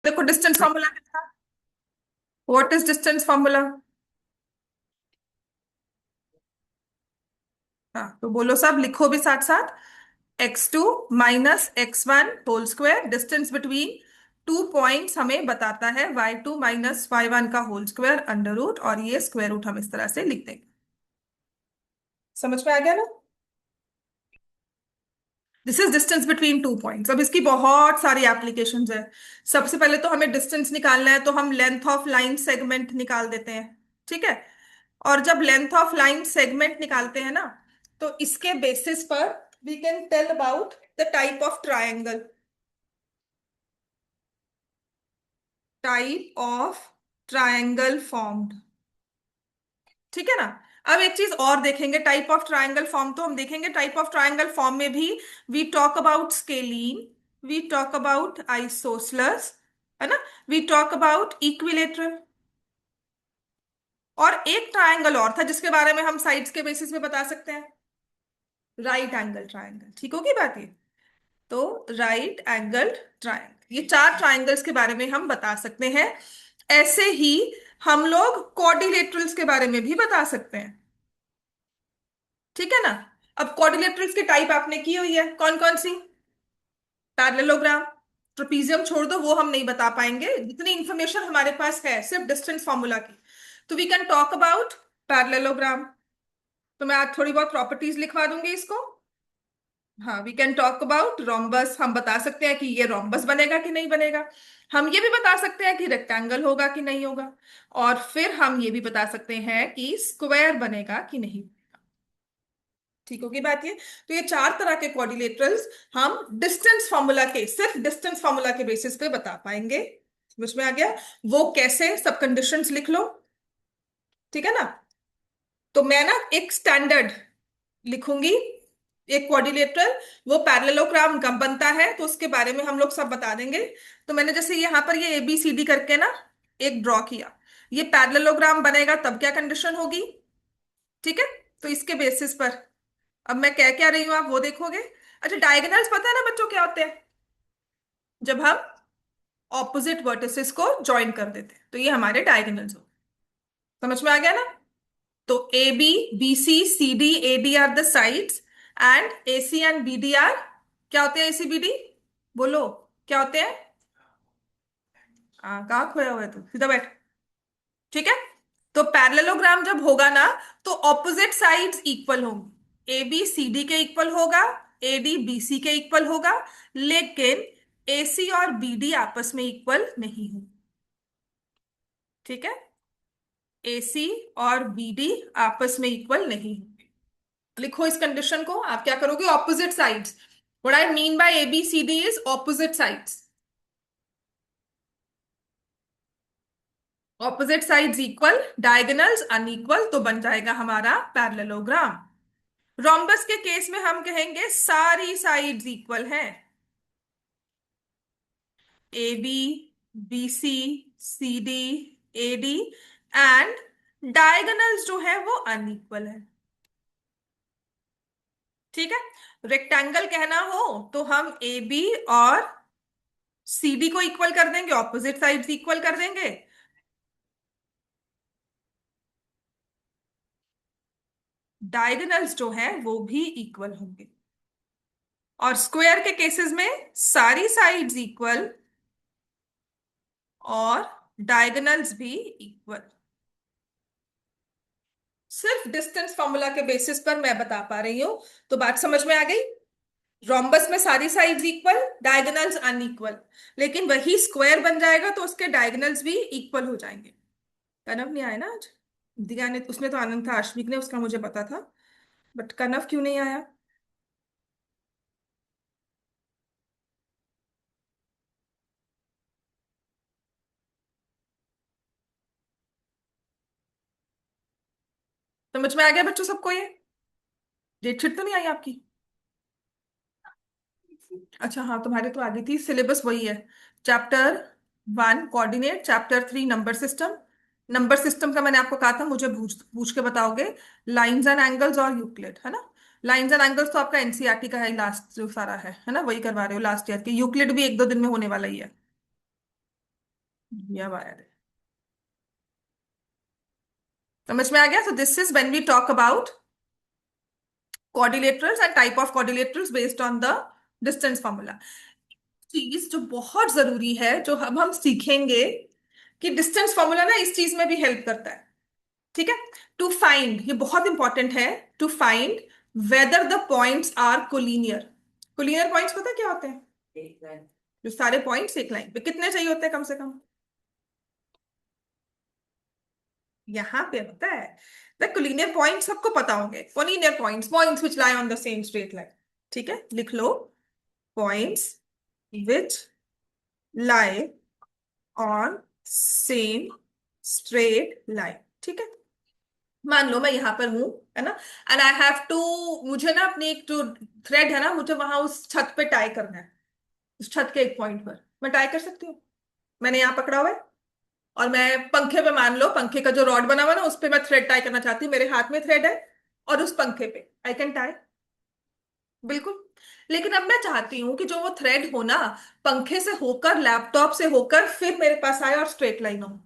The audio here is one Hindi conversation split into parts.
देखो डिस्टेंस फॉर्मूला क्या था? What is distance formula? हाँ तो बोलो, सब लिखो भी साथ साथ। x2 - x1 whole square, distance between two points हमें बताता है y2 - y1 का होल स्क्वायर अंडर रूट, और ये स्क्वायर रूट हम इस तरह से लिख देंगे। समझ में आ गया ना? This is distance between two points. अब इसकी बहुत सारी एप्लीकेशंस है। सबसे पहले तो हमें डिस्टेंस निकालना है, तो हम लेंथ ऑफ लाइन सेगमेंट निकाल देते हैं। ठीक है। और जब लेंथ ऑफ लाइन सेगमेंट निकालते हैं ना, तो इसके बेसिस पर we can tell about the type of triangle. Type of triangle formed. ठीक है ना? अब एक चीज और देखेंगे, टाइप ऑफ ट्रायंगल फॉर्म तो हम देखेंगे, टाइप ऑफ ट्रायंगल फॉर्म में भी we talk about scalene, we talk about isosceles, है ना, वी टॉक अबाउट इक्विलेटरल। और एक ट्रायंगल और था जिसके बारे में हम साइड्स के बेसिस पे बता सकते हैं, राइट एंगल ट्रायंगल। ठीक होगी बात ये? तो राइट एंगल ट्रायंगल, ये चार ट्रायंगल्स के बारे में हम बता सकते हैं। ऐसे ही हम लोग क्वाड्रिलेटरल्स के बारे में भी बता सकते हैं। ठीक है ना? अब क्वाड्रिलेटरल्स की टाइप आपने की हुई है, कौन कौन सी? पैरेललोग्राम, ट्रेपीजियम छोड़ दो, वो हम नहीं बता पाएंगे, जितनी इंफॉर्मेशन हमारे पास है सिर्फ डिस्टेंस फॉर्मूला की। तो we can talk about parallelogram. तो मैं आज थोड़ी बहुत प्रॉपर्टीज लिखवा दूंगी इसको। हाँ, we can talk about rhombus, हम बता सकते हैं कि ये रोम्बस बनेगा कि नहीं बनेगा। हम ये भी बता सकते हैं कि रेक्टेंगल होगा कि नहीं होगा। और फिर हम ये भी बता सकते हैं कि स्क्वायर बनेगा कि नहीं। ठीक होगी बात ये? तो ये चार तरह के कोऑर्डिनेटर्स हम डिस्टेंस फॉर्मूला के, सिर्फ डिस्टेंस फॉर्मूला के बेसिस पे बता पाएंगे। समझ में आ गया? वो कैसे, सब कंडीशंस लिख लो। ठीक है ना? तो मैं ना एक स्टैंडर्ड लिखूंगी, एक कोऑर्डिनेटर, वो पैरेललोग्राम कब बनता है तो उसके बारे में हम लोग सब बता देंगे। तो मैंने जैसे यहाँ पर ये ABCD करके ना एक ड्रॉ किया, ये पैरेललोग्राम बनेगा तब क्या कंडीशन होगी। ठीक है। तो इसके बेसिस पर अब मैं कह क्या रही हूं आप वो देखोगे। अच्छा, डायगोनल्स पता है ना बच्चों क्या होते हैं? जब हम ऑपोजिट वर्टिसेस को ज्वाइन कर देते हैं तो ये हमारे डायगोनल्स हो। समझ में आ गया ना? तो AB BC CD AD are the sides, and AC and BD are, क्या होते हैं ACBD? बोलो, क्या होते हैं? कहाँ खोया हुआ है तू, सीधा बैठ। ठीक है। तो पैरेललोग्राम जब होगा ना, तो ऑपोजिट साइड्स इक्वल होंगी। AB CD के इक्वल होगा, AD BC के इक्वल होगा, लेकिन AC और BD आपस में इक्वल नहीं हो। ठीक है। AC और BD आपस में इक्वल नहीं होंगे। लिखो इस कंडीशन को, आप क्या करोगे, opposite sides. What I mean by ABCD is opposite sides. Opposite sides equal, diagonals unequal, तो बन जाएगा हमारा पैरेललोग्राम। रोम्बस के केस में हम कहेंगे सारी साइड्स इक्वल हैं, AB BC CD AD, and diagonals जो है वो अनइक्वल है। ठीक है। रेक्टेंगल कहना हो तो हम AB और CD को इक्वल कर देंगे, ऑपोजिट साइड्स इक्वल कर देंगे। डायगोनल्स जो है वो भी इक्वल होंगे। और स्क्वायर के केसेस में सारी साइड्स इक्वल और डायगोनल्स भी इक्वल। सिर्फ डिस्टेंस फॉर्मूला के बेसिस पर मैं बता पा रही हूं। तो बात समझ में आ गई? रोम्बस में सारी साइड्स इक्वल, डायगोनल्स अनइक्वल, लेकिन वही स्क्वायर बन जाएगा तो उसके डायगोनल्स भी इक्वल हो जाएंगे। कनव नहीं आया ना आज? दिया ने, उसमें तो आनंद था, आश्विक ने, उसका मुझे पता था, बट कनव क्यों नहीं आया? समझ में आ गया बच्चों सबको ये? डेट शीट तो नहीं आई आपकी? अच्छा हाँ, तुम्हारे तो आ गई थी, सिलेबस वही है। Chapter 1 coordinate, chapter 3 number system. Number system का मैंने आपको कहा था मुझे पूछ पूछ के बताओगे। लाइंस एंड एंगल्स और यूक्लिड, है ना? लाइंस एंड एंगल्स तो आपका NCERT का है, लास्ट जो सारा है ना, वही करवा रहे हो लास्ट ईयर के। यूक्लिड भी 1-2 दिन में होने वाला ही है। ये वायर है। समझ में आ गया? So this is when we talk about quadrilaterals and type of quadrilaterals based on the distance formula। चीज जो बहुत जरूरी है, जो अब हम सीखेंगे, कि डिस्टेंस फॉर्मूला ना इस चीज में भी हेल्प करता है। ठीक है? टू फाइंड, ये बहुत इंपॉर्टेंट है, to find whether the points are collinear. Collinear points पता है क्या होते हैं? एक लाइन। जो सारे पॉइंट्स एक लाइन पे कितने चाहिए होते हैं कम से कम? यहाँ पे होता है द कोलिनियर पॉइंट, सबको पता होंगे। Collinear points, points which lie on the same straight line. ठीक है, लिख लो, points which lie on same straight line. ठीक है? मान लो मैं यहाँ पर हूं, है ना, एंड आई हैव टू, मुझे ना अपनी एक जो थ्रेड है ना, मुझे वहां उस छत पे टाई करना है। उस छत के एक पॉइंट पर मैं टाई कर सकती हूँ। मैंने यहाँ पकड़ा हुआ है, और मैं पंखे पे, मान लो पंखे का जो रॉड बना हुआ है ना, उस पे मैं थ्रेड टाई करना चाहती हूँ। मेरे हाथ में थ्रेड है, और उस पंखे पे आई कैन टाई। बिल्कुल। लेकिन अब मैं चाहती हूँ कि जो वो थ्रेड हो ना, पंखे से होकर, लैपटॉप से होकर फिर मेरे पास आए और स्ट्रेट लाइन हो।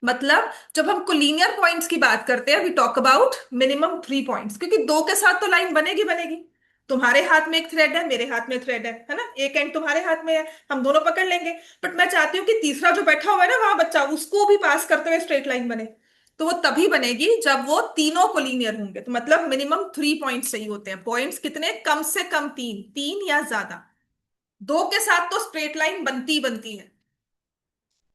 मतलब जब हम कोलिनियर पॉइंट्स की बात करते हैं, we talk about minimum 3 points, क्योंकि दो के साथ तो लाइन बनेगी बनेगी। तुम्हारे हाथ में एक थ्रेड है, मेरे हाथ में थ्रेड है ना, एक एंड तुम्हारे हाथ में है, हम दोनों पकड़ लेंगे। बट मैं चाहती हूँ कि तीसरा जो बैठा हुआ है ना वहां बच्चा, उसको भी पास करते हुए स्ट्रेट लाइन बने। तो वो तभी बनेगी जब वो तीनों कोलिनियर होंगे। तो मतलब मिनिमम 3 पॉइंट्स चाहिए होते हैं। पॉइंट्स कितने? कम से कम तीन, तीन या ज्यादा। दो के साथ तो स्ट्रेट लाइन बनती बनती है।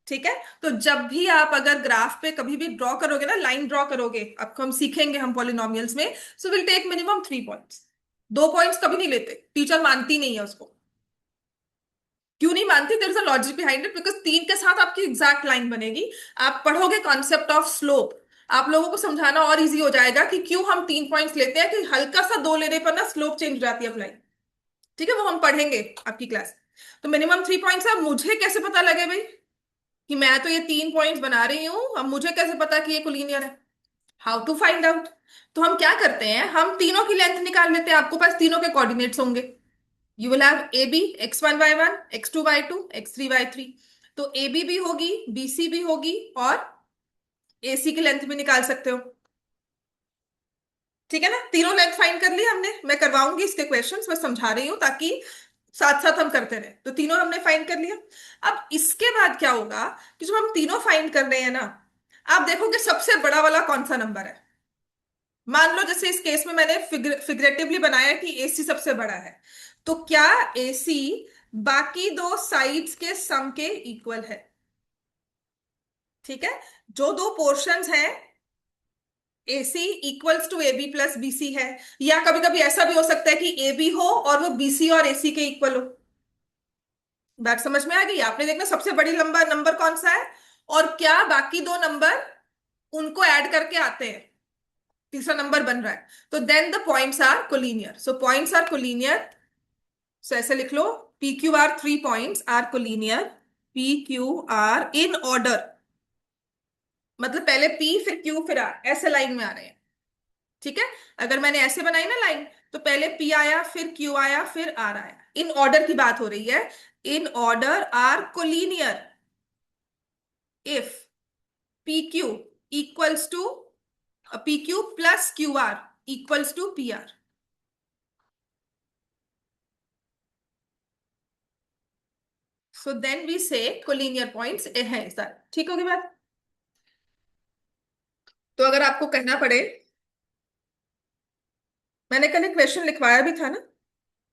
ठीक है? तो जब भी आप अगर ग्राफ पे कभी भी ड्रॉ करोगे ना, लाइन ड्रॉ करोगे, अब हम सीखेंगे हम पॉलिनोमियल्स में, so will take minimum 3 points. 2 points कभी नहीं लेते, टीचर मानती नहीं है उसको। क्यों नहीं मानती? There is a logic behind it, because तीन के साथ आपकी एग्जैक्ट लाइन बनेगी। आप पढ़ोगे कॉन्सेप्ट ऑफ स्लोप, आप लोगों को समझाना और इजी हो जाएगा कि क्यों हम 3 पॉइंट्स लेते हैं, कि हल्का सा दो लेने पर ना स्लोप चेंज हो जाती है अपनी। ठीक है? वो हम पढ़ेंगे आपकी क्लास। तो मिनिमम 3 पॉइंट्स। अब मुझे कैसे पता लगे भाई कि मैं तो ये 3 पॉइंट्स बना रही हूं, अब मुझे कैसे पता कि ये कोलिनियर है? How to find out? तो हम क्या करते हैं, हम तीनों की लेंथ निकाल लेते हैं। आपको पास तीनों के कोऑर्डिनेट्स होंगे। You will have A B, x1 y1, x2 y2, x3 y3। तो ए बी भी होगी, बी सी भी होगी, और ए सी की लेंथ भी निकाल सकते हो। ठीक है ना? तीनों लेंथ फाइंड कर ली हमने। मैं करवाऊंगी इसके क्वेश्चंस, मैं समझा रही हूँ ताकि साथ साथ हम करते रहे। तो तीनों हमने फाइंड कर लिया। अब इसके बाद क्या होगा, कि जब हम तीनों फाइंड कर रहे हैं ना, आप देखोगे सबसे बड़ा वाला कौन सा नंबर है। मान लो जैसे इस केस में मैंने फिगरेटिवली बनाया कि एसी सबसे बड़ा है, तो क्या एसी बाकी दो साइड्स के सम के इक्वल है? ठीक है? जो दो पोर्शंस हैं, AC equals to A B plus BC है। या कभी कभी ऐसा भी हो सकता है कि ए बी हो और वो बीसी और एसी के इक्वल हो। बात समझ में आ गई? आपने देखना सबसे बड़ी लंबा नंबर कौन सा है, और क्या बाकी दो नंबर उनको ऐड करके आते हैं, तीसरा नंबर बन रहा है। तो then the points are collinear. So points are collinear. So ऐसे लिख लो, P Q R, 3 points are collinear. P Q R in order, मतलब पहले पी फिर क्यू फिर आर, ऐसे लाइन में आ रहे हैं। ठीक है? अगर मैंने ऐसे बनाई ना लाइन, तो पहले पी आया, फिर क्यू आया, फिर आर आया। इन ऑर्डर की बात हो रही है। In order are collinear if P Q equals to, P Q plus Q R equals to P R. So then we say collinear points है सर। ठीक होगी बात? तो अगर आपको कहना पड़े, मैंने कल एक क्वेश्चन लिखवाया भी था ना,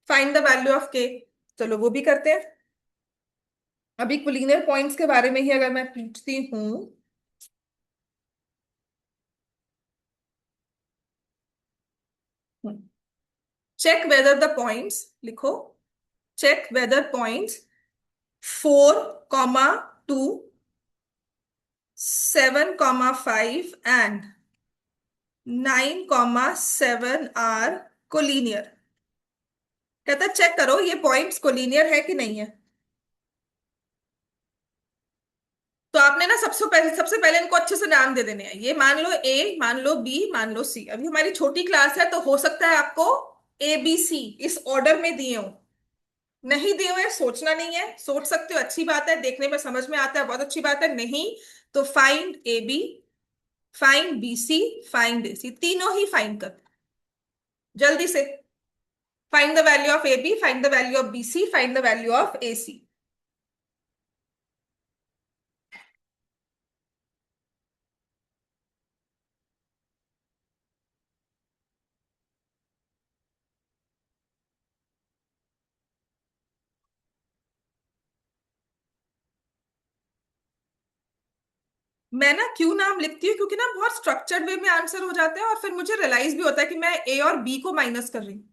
फाइंड द वैल्यू ऑफ के। चलो वो भी करते हैं। अभी कोलिनियर पॉइंट्स के बारे में ही अगर मैं पूछती हूँ, चेक वेदर द पॉइंट्स, लिखो, check whether points 4, 2, 7, 5 and 9, 7 are collinear. कहता है चेक करो ये पॉइंट्स कोलिनियर है कि नहीं है। तो आपने ना सबसे पहले इनको अच्छे से नाम दे देने हैं। ये मान लो ए, मान लो बी, मान लो सी। अभी हमारी छोटी क्लास है, तो हो सकता है आपको ए बी सी इस ऑर्डर में दिए हो। नहीं दिए हुए सोचना नहीं है, सोच सकते हो, अच्छी बात है, देखने में समझ में आता है, बहुत अच्छी बात है। नहीं तो find A B, find B C, find A C, तीनों ही फाइंड कर जल्दी से। Find the value of A B, find the value of B C, find the value of A C. मैं ना क्यों नाम लिखती हूँ, क्योंकि ना बहुत स्ट्रक्चर्ड वे में आंसर हो जाते हैं और फिर मुझे रियलाइज भी होता है कि मैं ए और बी को माइनस कर रही हूँ।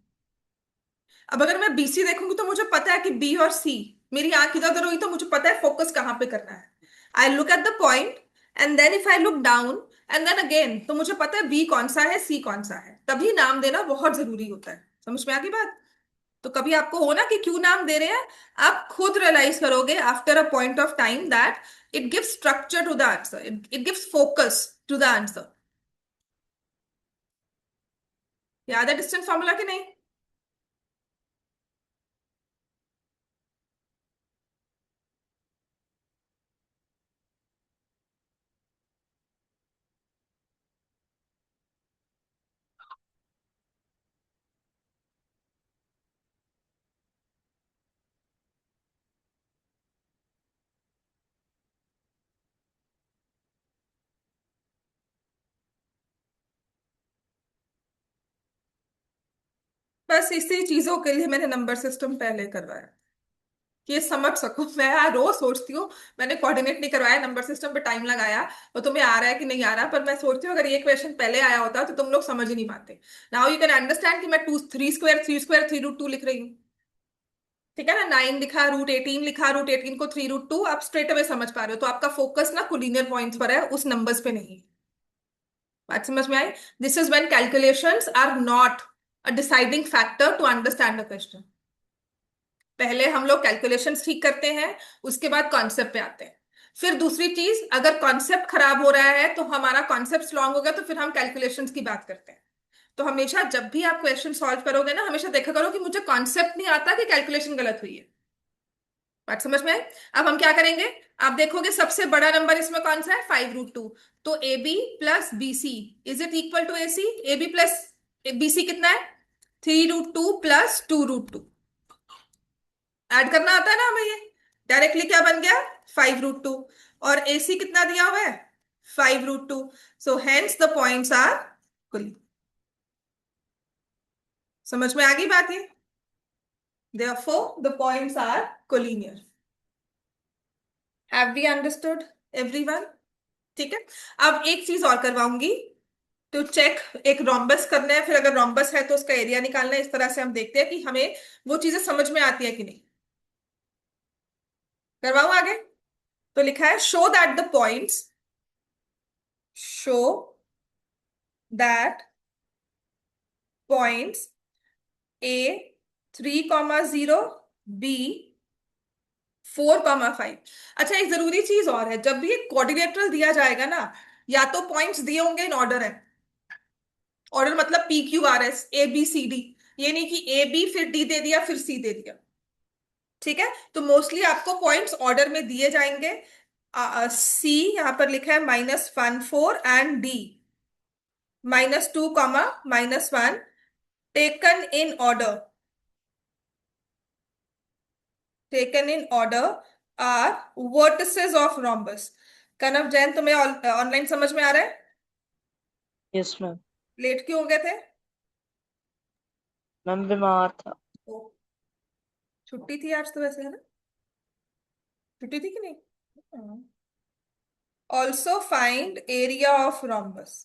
अब अगर मैं बीसी देखूंगी तो मुझे पता है कि बी और सी, मेरी आंख इधर उधर हुई तो मुझे पता है फोकस कहाँ पे करना है। I look at the point and then if I look down and then again, तो मुझे पता है बी कौन सा है, सी कौन सा है। तभी नाम देना बहुत जरूरी होता है। समझ में आ गई बात? तो कभी आपको हो ना कि क्यों नाम दे रहे हैं, आप खुद रियलाइज करोगे after a point of time that it gives structure to the answer, it gives focus to the answer. याद है डिस्टेंस फॉर्मूला कि नहीं? बस इसी चीजों के लिए मैंने नंबर सिस्टम पहले करवाया, कि ये समझ सको। मैं यार रोज सोचती हूँ, मैंने कोऑर्डिनेट नहीं करवाया, नंबर सिस्टम पे टाइम लगाया, और तुम्हें आ रहा है कि नहीं आ रहा, पर मैं सोचती हूँ अगर ये क्वेश्चन पहले आया होता तो तुम लोग समझ ही नहीं पाते। नाउ यू कैन अंडरस्टैंड कि मैं टू थ्री स्क्वायर 3√2 लिख रही हूँ। ठीक है ना, 9 लिखा, √18 लिखा, √18 को 3√2, आप स्ट्रेट अवे समझ पा रहे हो। तो आपका फोकस ना कोलिनियर पॉइंट्स पर है, उस नंबर्स पे नहीं। बात समझ में आई? This is when calculations are not a deciding factor to understand the question. पहले हम लोग कैलकुलेशंस ठीक करते हैं, उसके बाद कॉन्सेप्ट पे आते हैं। फिर दूसरी चीज, अगर कॉन्सेप्ट खराब हो रहा है तो हमारा कॉन्सेप्ट स्ट्रांग हो गया तो फिर हम कैलकुलेशंस की बात करते हैं। तो हमेशा जब भी आप क्वेश्चन सॉल्व करोगे ना, हमेशा देखा करो कि मुझे कॉन्सेप्ट नहीं आता कि कैलकुलेशन गलत हुई है। बात समझ में आई? अब हम क्या करेंगे, आप देखोगे सबसे बड़ा नंबर इसमें कौन सा है, 5√2। तो A B plus B C is it equal to A C? A B plus B C कितना है, 3√2 प्लस 2√2। ऐड करना आता है ना हमें ये। डायरेक्टली क्या बन गया, 5√2। और एसी कितना दिया हुआ है, 5√2। So hence the points are cool. समझ में आ गई बात ये? Therefore the points are collinear. Have we understood everyone? ठीक है। अब एक चीज और करवाऊंगी, तो चेक, एक रोम्बस करना है, फिर अगर रोम्बस है तो उसका एरिया निकालना है। इस तरह से हम देखते हैं कि हमें वो चीजें समझ में आती है कि नहीं। करवाऊं आगे? तो लिखा है show that the points, show that points A 3,0, B 4,5। अच्छा, एक जरूरी चीज और है, जब भी एक कोऑर्डिनेटर दिया जाएगा ना, या तो पॉइंट्स दिए होंगे इन ऑर्डर है। ऑर्डर मतलब PQRS ABCD, ये नहीं कि ए बी फिर डी दे दिया फिर सी दे दिया। ठीक है, तो मोस्टली आपको पॉइंट्स ऑर्डर में दिए जाएंगे। सी यहां पर लिखा है -1 4 and D -2 -1, taken in order, taken in order are vertices of rhombus। Kanav Jain, तुम्हें ऑनलाइन समझ में आ रहा है? Yes ma'am. लेट क्यों हो गए थे? मैम बीमार था। ओ, छुट्टी थी आज तो वैसे, है ना? छुट्टी थी कि नहीं? Also find area of rhombus।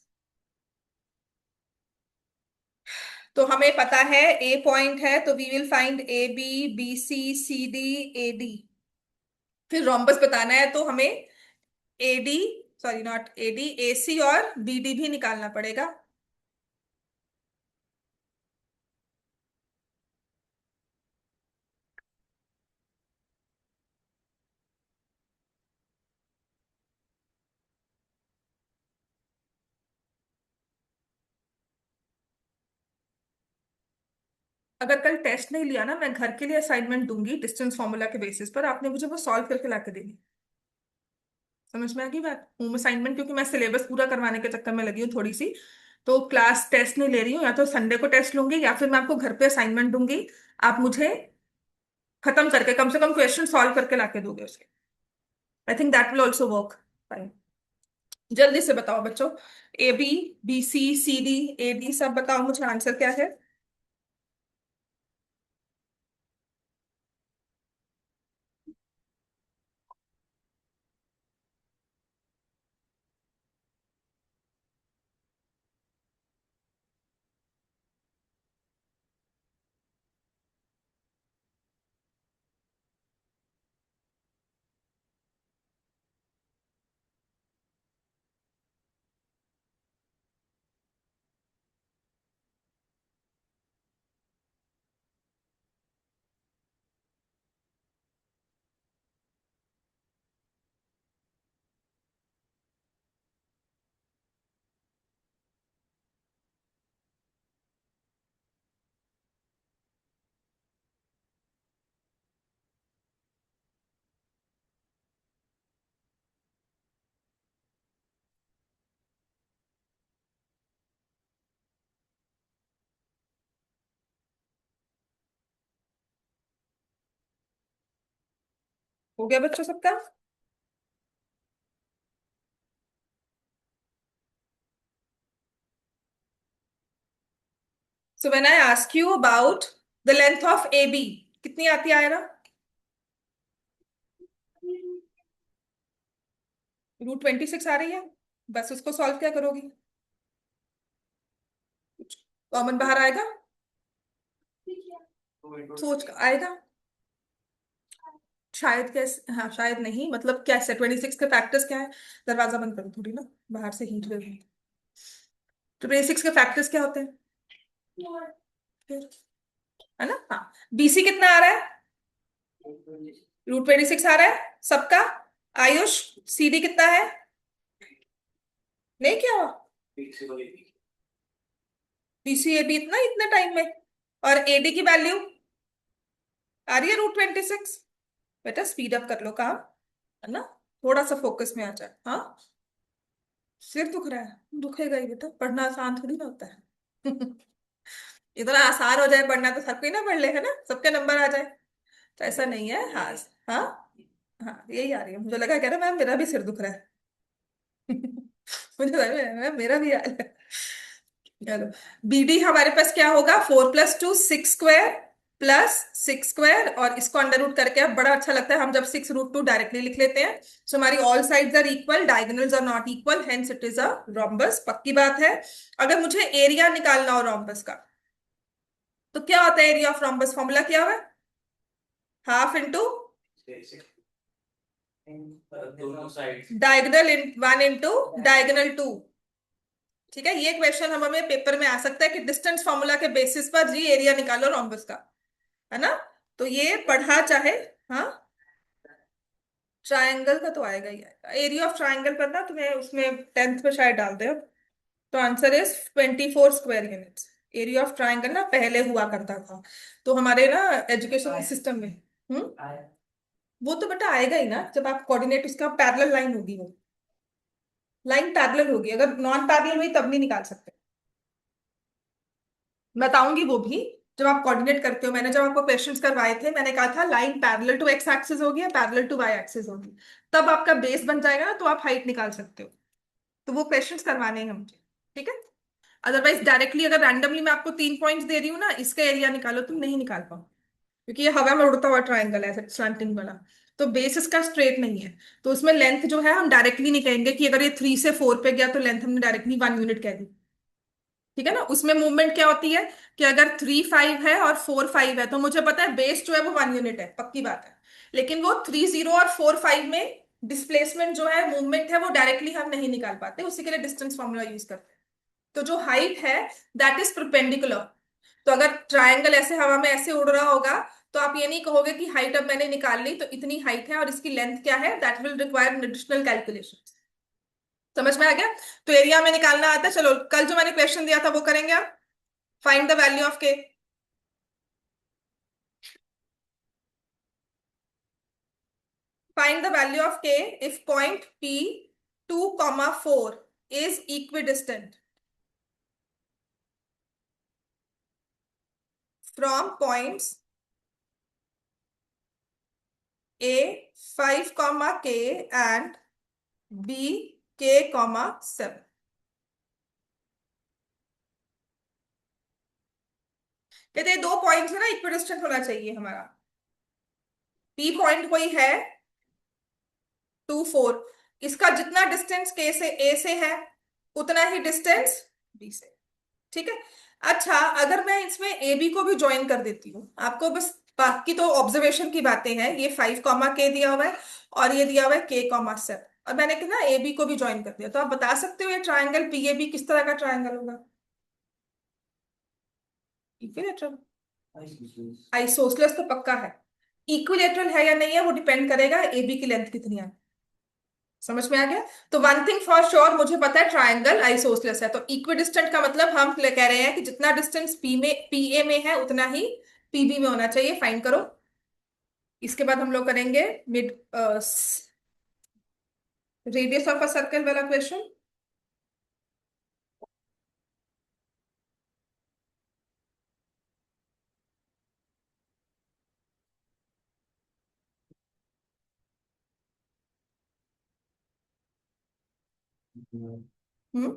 तो हमें पता है ए पॉइंट है, तो we will find A B, B C, C D, A D. फिर रोम्बस बताना है तो हमें A D, sorry not A D, A C और बी डी भी निकालना पड़ेगा। अगर कल टेस्ट नहीं लिया ना, मैं घर के लिए असाइनमेंट दूंगी डिस्टेंस फॉर्मूला के बेसिस पर, आपने मुझे वो सॉल्व करके ला के देनी। समझ में आ गई बात? होम असाइनमेंट, क्योंकि मैं सिलेबस पूरा करवाने के चक्कर में लगी हूँ थोड़ी सी, तो क्लास टेस्ट नहीं ले रही हूँ, या तो संडे को टेस्ट लूंगी या फिर मैं आपको घर पे असाइनमेंट दूंगी, आप मुझे खत्म करके कम से कम क्वेश्चन सॉल्व करके ला के दोगे उसके। I think that will also work fine. जल्दी से बताओ बच्चों, A B, B C, C D, A D, सब बताओ मुझे आंसर क्या है। हो गया बच्चों सबका? So when I ask you about the length of A B, कितनी आती है आयरा? √26 आ रही है। बस उसको सॉल्व क्या करोगी? कॉमन बाहर आएगा, सोच आएगा। शायद कैसे, हाँ शायद नहीं, मतलब कैसे 26 के फैक्टर्स क्या है? दरवाजा बंद करो थोड़ी ना, बाहर से हीट वेव। 26 के फैक्टर्स क्या होते हैं फिर? है ना, हाँ। बीसी कितना आ रहा है? √26 आ रहा है सबका। आयुष, सीडी कितना है? नहीं क्या हुआ? बीसी ए बी इतना इतने टाइम में, और एडी की वैल्यू आ रही है √26। बेटा स्पीड अप कर लो काम, है ना, थोड़ा सा फोकस में आ जाए। हाँ, सिर दुख रहा है, दुखेगा ही बेटा, पढ़ना आसान थोड़ी ना होता है। इतना आसान हो जाए पढ़ना तो हर कोई ना पढ़ ले, है ना, सबके नंबर आ जाए, तो ऐसा नहीं है। हाँ, हाँ, हाँ यही आ रही है, मुझे लगा कह रहा मैम मेरा भी सिर दुख रहा है। मुझे लगा मैम मेरा भी हाल है। चलो, बीडी हमारे पास क्या होगा? 4+2 6 स्क्वायर, +6 स्क्वायर, और इसको अंडर रूट करके अब बड़ा अच्छा लगता है हम जब 6√2 डायरेक्टली लिख लेते हैं। सो हमारी all sides are equal, diagonals are not equal, hence it is a rhombus, पक्की बात है। अगर मुझे एरिया निकालना हो रोम्बस का, तो क्या होता है एरिया ऑफ रोम्बस? फॉर्मूला क्या होगा? हाफ इंटू डायगोनल, इन 1 इंटू डायगोनल 2। ठीक है, ये क्वेश्चन हम हमें पेपर में आ सकता है कि डिस्टेंस फॉर्मूला के बेसिस पर जी एरिया निकालो रोम्बस का, है ना। तो ये पढ़ा चाहे, हाँ, ट्रायंगल का तो आएगा ही आएगा। एरिया ऑफ ट्रायंगल करना तुम्हें उसमें 10th में शायद डाल दे अब। तो answer is 24 square units. Area of triangle ना पहले हुआ करता था, तो हमारे ना एजुकेशन सिस्टम में। वो तो बेटा आएगा ही ना, जब आप कोऑर्डिनेट, उसका पैरेलल लाइन होगी, वो लाइन पैरेलल होगी, अगर नॉन पैरेलल हुई तब नहीं निकाल सकते। बताऊंगी वो भी, जब आप कोऑर्डिनेट करते हो। मैंने जब आपको क्वेश्चंस करवाए थे, मैंने कहा था line parallel to x axis होगी या पैरेलल टू वाई एक्सिस होगी, तब आपका बेस बन जाएगा ना, तो आप हाइट निकाल सकते हो। तो वो क्वेश्चंस करवाने हैं मुझे, ठीक है। अदरवाइज डायरेक्टली अगर रैंडमली मैं आपको 3 पॉइंट्स दे रही हूँ ना, इसका एरिया निकालो, तुम नहीं निकाल पाओ, क्योंकि ये हवा में उड़ता हुआ ट्रायंगल है, स्लैंटिंग वाला। तो बेस इसका स्ट्रेट नहीं है, तो उसमें लेंथ जो है हम डायरेक्टली नहीं कहेंगे कि अगर ये 3 से 4 पे गया तो लेंथ हमने डायरेक्टली 1 यूनिट कह दी। ठीक है ना, उसमें मूवमेंट क्या होती है कि अगर 3 5 है और 4 5 है, तो मुझे पता है बेस जो है वो 1 यूनिट है, पक्की बात है। लेकिन वो 3 0 और 4 5 में डिस्प्लेसमेंट जो है, मूवमेंट है, वो डायरेक्टली हम नहीं निकाल पाते, उसी के लिए डिस्टेंस फॉर्मूला यूज करते हैं। तो जो हाइट है दैट इज परपेंडिकुलर। तो अगर ट्रायंगल ऐसे हवा में ऐसे उड़ रहा होगा, तो आप ये नहीं कहोगे कि हाइट अब मैंने निकाल ली तो इतनी हाइट है और इसकी लेंथ क्या है, that will require additional calculation. समझ में आ गया? तो एरिया में निकालना आता है। चलो, कल जो मैंने क्वेश्चन दिया था वो करेंगे आप। Find the value of k. Find the value of k if point P 2,4 is equidistant from points A 5, k and B k, 7। कहते हैं दो पॉइंट्स है ना, इक्विडिस्टेंट होना चाहिए हमारा। पी पॉइंट कोई है 2, 4, इसका जितना डिस्टेंस के से ए से है उतना ही डिस्टेंस बी से। ठीक है। अच्छा, अगर मैं इसमें ए बी को भी ज्वाइन कर देती हूँ, आपको बस बाकी तो ऑब्जर्वेशन की बातें हैं। ये 5, k दिया हुआ है और ये दिया हुआ है k, 7, और मैंने क्या ना ए बी को भी ज्वाइन कर दिया, तो आप बता सकते हो ये ट्राइंगल पी ए बी किस तरह का ट्राइंगल होगा? इक्विलेटरल। आइसोसलेस तो पक्का है। इक्विलेटरल है या नहीं है वो डिपेंड करेगा ए बी की लेंथ कितनी है। समझ में आ गया? तो वन थिंग फॉर श्योर मुझे पता है ट्राइंगल आइसोसलेस है, तो इक्विडिस्टेंट का मतलब हम कह रहे हैं कि जितना डिस्टेंस पी में पी ए में है उतना ही पीबी में होना चाहिए। फाइंड करो। इसके बाद हम लोग करेंगे mid radius of a circle वाला क्वेश्चन। हम्म।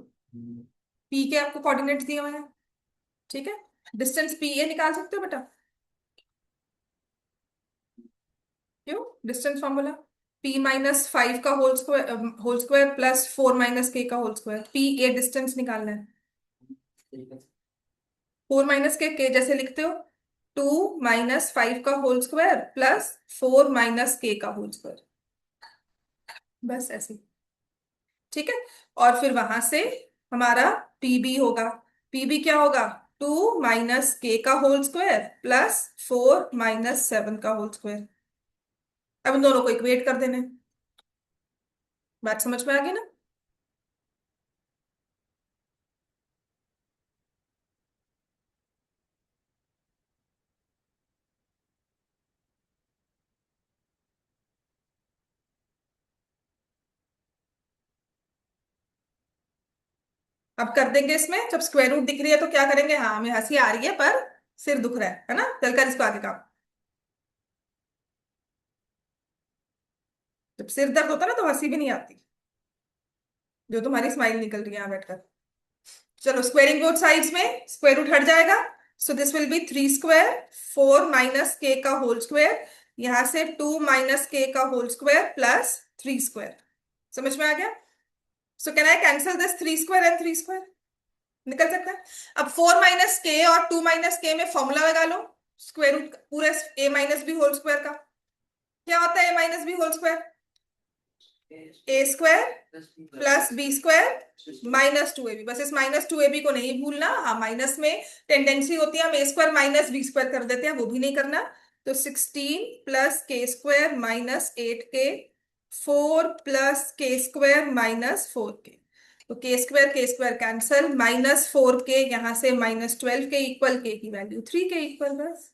पी के आपको कोऑर्डिनेट्स दिए हुए हैं। ठीक है। डिस्टेंस पी ए निकाल सकते हो बेटा? क्यों? डिस्टेंस फॉर्मूला p-5 का होल स्क्वायर प्लस 4 - k का whole square. P A distance निकालना है। 4 - k जैसे लिखते हो, 2 - 5 का होल स्क्वायर प्लस 4 - k का होल स्क्वायर। बस ऐसे। ठीक है। और फिर वहां से हमारा पीबी होगा। पीबी क्या होगा? 2 - k का होल स्क्वायर प्लस 4 - 7 का होल स्क्वायर। अब इन दोनों को इक्वेट कर देने। बात समझ में आ गई ना? अब कर देंगे इसमें, जब स्क्वायर रूट दिख रही है तो क्या करेंगे? हाँ, हमें हंसी आ रही है पर सिर दुख रहा है ना? चल कर इसको आगे काम। जब सिर दर्द होता है ना तो हंसी भी नहीं आती, जो तुम्हारी स्माइल निकल रही है यहाँ बैठकर। चलो, स्क्वेयरिंग बोथ साइड्स में स्क्वायर रूट हट जाएगा। So this will be 3 square 4 - k का होल स्क्वायर, यहां से 2 - k का होल स्क्वायर प्लस 3 स्क्वायर। समझ में आ गया? So can I cancel this 3 square and 3 square? निकल सकता है। अब 4 - k और 2 - k में फॉर्मूला लगा लो। स्क्वायर रूट पूरे a - b होल स्क्वायर का क्या होता है? a - b whole square a² plus b² -2ab। बस इस -2ab को नहीं भूलना। हाँ, माइनस में टेंडेंसी होती है हम a² -b² कर देते हैं, वो भी नहीं करना। तो 16 plus k² -8k, 4 + k² -4k। तो k² कैंसल, -4k यहां से -12k इक्वल k की वैल्यू 3k इक्वल। बस।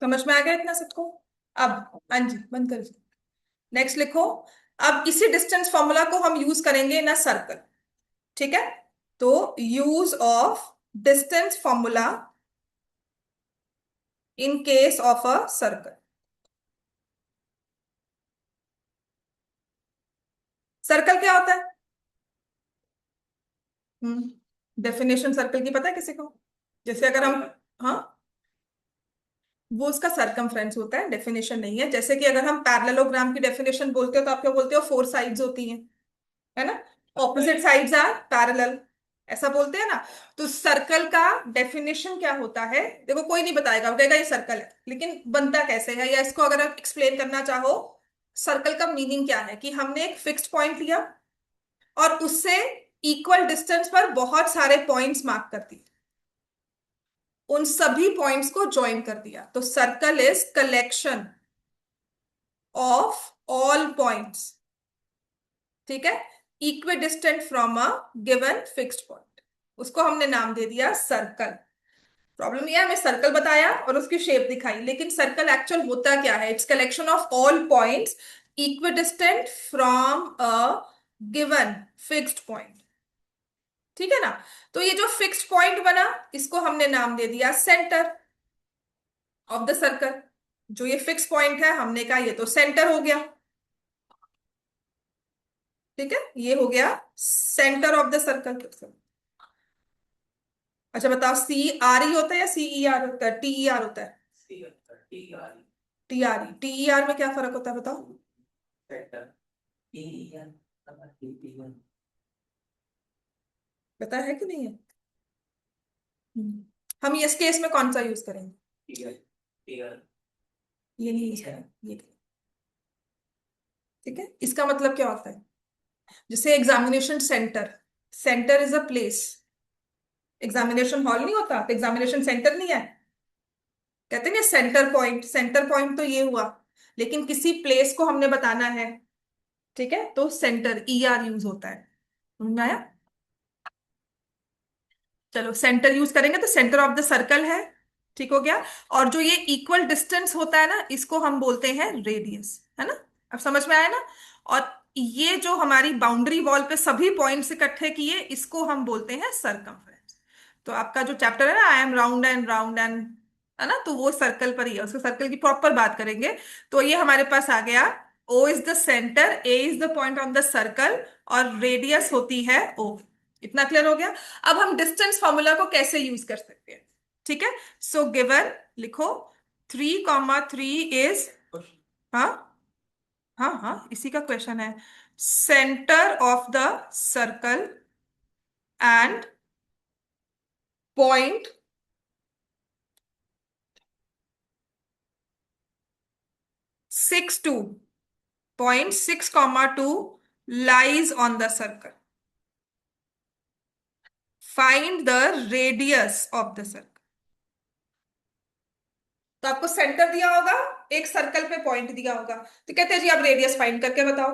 समझ में आ गया इतना सबको? अब हाँ जी, बंद कर। नेक्स्ट लिखो। अब इसी डिस्टेंस फॉर्मूला को हम यूज करेंगे इन अ सर्कल। ठीक है। तो use of distance formula in case of a circle. Circle क्या होता है? डेफिनेशन सर्कल की पता है किसी को? जैसे अगर हम, हाँ, वो उसका सरकमफ्रेंस होता है, डेफिनेशन नहीं है। जैसे कि अगर हम पैरेललोग्राम की डेफिनेशन बोलते हो तो आप क्या बोलते हो? 4 साइड्स होती हैं, है ना? ऑपोजिट साइड्स आर पैरेलल, ऐसा बोलते हैं ना? तो सर्कल का डेफिनेशन क्या होता है? देखो, कोई नहीं बताएगा, वो कहेगा ये सर्कल है, लेकिन बनता कैसे है, या इसको अगर आप एक्सप्लेन करना चाहो सर्कल का मीनिंग क्या है कि हमने एक फिक्स्ड पॉइंट लिया और उससे इक्वल डिस्टेंस पर बहुत सारे पॉइंट्स मार्क कर दिए, उन सभी पॉइंट्स को ज्वाइन कर दिया। तो circle is collection of all points, ठीक है, equi distant from a given fixed point, उसको हमने नाम दे दिया सर्कल। प्रॉब्लम यह है, हमें सर्कल बताया और उसकी शेप दिखाई, लेकिन सर्कल एक्चुअल होता क्या है? It's collection of all points equi distant from a given fixed point, ठीक है ना। तो ये जो फिक्स्ड पॉइंट बना, इसको हमने नाम दे दिया सेंटर ऑफ द सर्कल। जो ये फिक्स पॉइंट है, हमने कहा ये तो सेंटर हो गया, ठीक है, ये हो गया सेंटर ऑफ द सर्कल। अच्छा बताओ, सी आर ई होता है या सी ई आर होता है, टी ई आर होता है? T R E, T E R में क्या फर्क होता है बताओ? पता है कि नहीं है? हम इस केस में कौन सा यूज करेंगे? ये नहीं यूज करेंगे, ये, ठीक है। इसका मतलब क्या होता है? जैसे examination centre, centre is a place, examination hall नहीं होता तो एग्जामिनेशन सेंटर नहीं है, कहते हैं सेंटर पॉइंट, सेंटर पॉइंट तो ये हुआ, लेकिन किसी प्लेस को हमने बताना है, ठीक है, तो सेंटर ई आर यूज होता है। समझ में आया? चलो सेंटर यूज करेंगे तो सेंटर ऑफ द सर्कल है, ठीक हो गया। और जो ये इक्वल डिस्टेंस होता है ना, इसको हम बोलते हैं रेडियस, है ना। अब समझ में आया ना। और ये जो हमारी बाउंड्री वॉल पे सभी पॉइंट्स इकट्ठे किए, इसको हम बोलते हैं सर्कमफ्रेंस। तो आपका जो चैप्टर है ना, आई एम राउंड एंड, है ना, तो वो सर्कल पर ही है, उसके सर्कल की प्रॉपर बात करेंगे। तो ये हमारे पास आ गया, O is the centre, A is the point on the circle, और रेडियस होती है ओ। इतना क्लियर हो गया? अब हम डिस्टेंस फॉर्मूला को कैसे यूज कर सकते हैं, ठीक है। सो गिवन लिखो, 3,3 इज, हाँ हाँ हाँ, इसी का क्वेश्चन है, centre of the circle and point 6, 2, point 6,2 lies on the circle. Find the radius of the circle. तो आपको सेंटर दिया होगा, एक सर्कल पे पॉइंट दिया होगा, तो कहते हैं जी आप रेडियस फाइंड करके बताओ।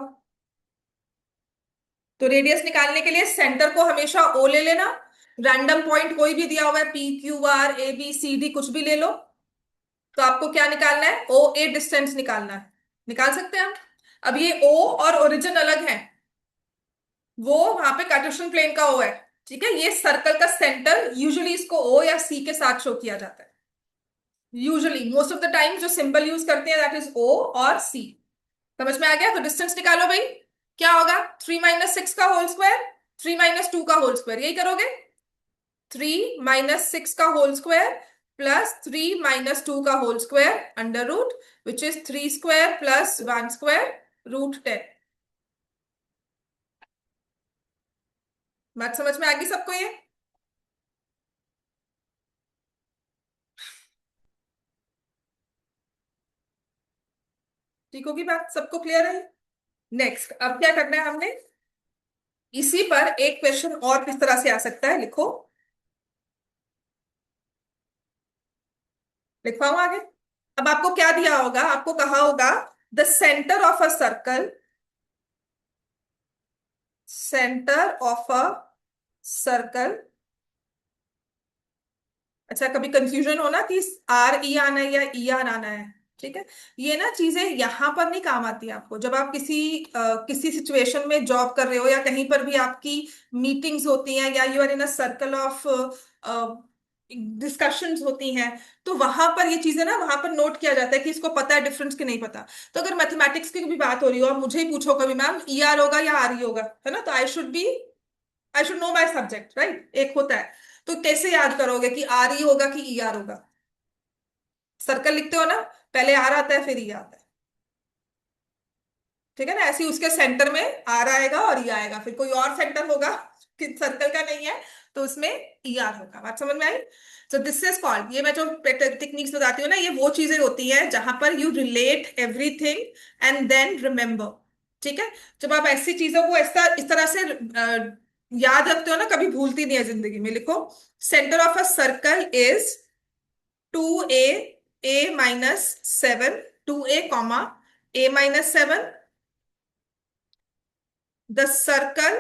तो रेडियस निकालने के लिए सेंटर को हमेशा ओ ले लेना, रैंडम पॉइंट कोई भी दिया हुआ है, P Q R A B C D कुछ भी ले लो। तो आपको क्या निकालना है? ओ ए डिस्टेंस निकालना है, निकाल सकते हैं हम। अब ये ओ और ओरिजिन अलग है, वो वहां पे कार्टेशियन प्लेन का ओ है, ठीक है। ये सर्कल का सेंटर, यूजुअली इसको ओ या सी के साथ शो किया जाता है, usually most of the time जो सिंबल यूज करते हैं दैट इज ओ और सी। समझ में आ गया? तो डिस्टेंस निकालो भाई, क्या होगा? 3 - 6 का होल स्क्वायर, 3 - 2 का होल स्क्वायर, यही करोगे। 3 - 6 का होल स्क्वायर प्लस 3 - 2 का whole square under root, which is 3 square plus 1 square √10। बात समझ में आ गई सबको ये? ठीक होगी बात, सबको क्लियर है? नेक्स्ट अब क्या करना है हमने, इसी पर एक क्वेश्चन और किस तरह से आ सकता है, लिखो, लिखवाऊं आगे। अब आपको क्या दिया होगा, आपको कहा होगा the centre of a circle, centre of a circle. अच्छा कभी कंफ्यूजन हो ना कि आर ई आना है या ई आर आना है, ठीक है। ये ना चीजें यहाँ पर नहीं काम आती आपको, जब आप किसी सिचुएशन में जॉब कर रहे हो या कहीं पर भी आपकी मीटिंग्स होती हैं या you are in a circle of discussions होती हैं, तो वहां पर ये चीजें ना वहां पर नोट किया जाता है कि इसको पता है डिफरेंस कि नहीं पता। तो अगर मैथमेटिक्स की भी बात हो रही हो और मुझे ही पूछो कभी मैम ई आर होगा या आर ई होगा, है ना, तो I should know my subject, right, एक होता है। तो कैसे याद करोगे कि आर ई होगा कि ई आर होगा? सर्कल लिखते हो ना, पहले आर आता है फिर ई आता है, ठीक है ना। ऐसे ही उसके सेंटर में आर आएगा और ई आएगा, फिर कोई और सेंटर होगा कि सर्कल का नहीं है, तो उसमें ई आर होगा। बात समझ में आई? सो दिस इज कॉल्ड, ये मैं जो टेक्निक्स बताती हूँ ना, ये वो चीजें होती हैं जहां पर you relate everything and then remember. ठीक है। जब आप ऐसी चीजों को ऐसा इस तरह से याद रखते हो ना, कभी भूलती नहीं है जिंदगी में। लिखो, centre of a circle is 2a, a-7, 2a comma a-7। The circle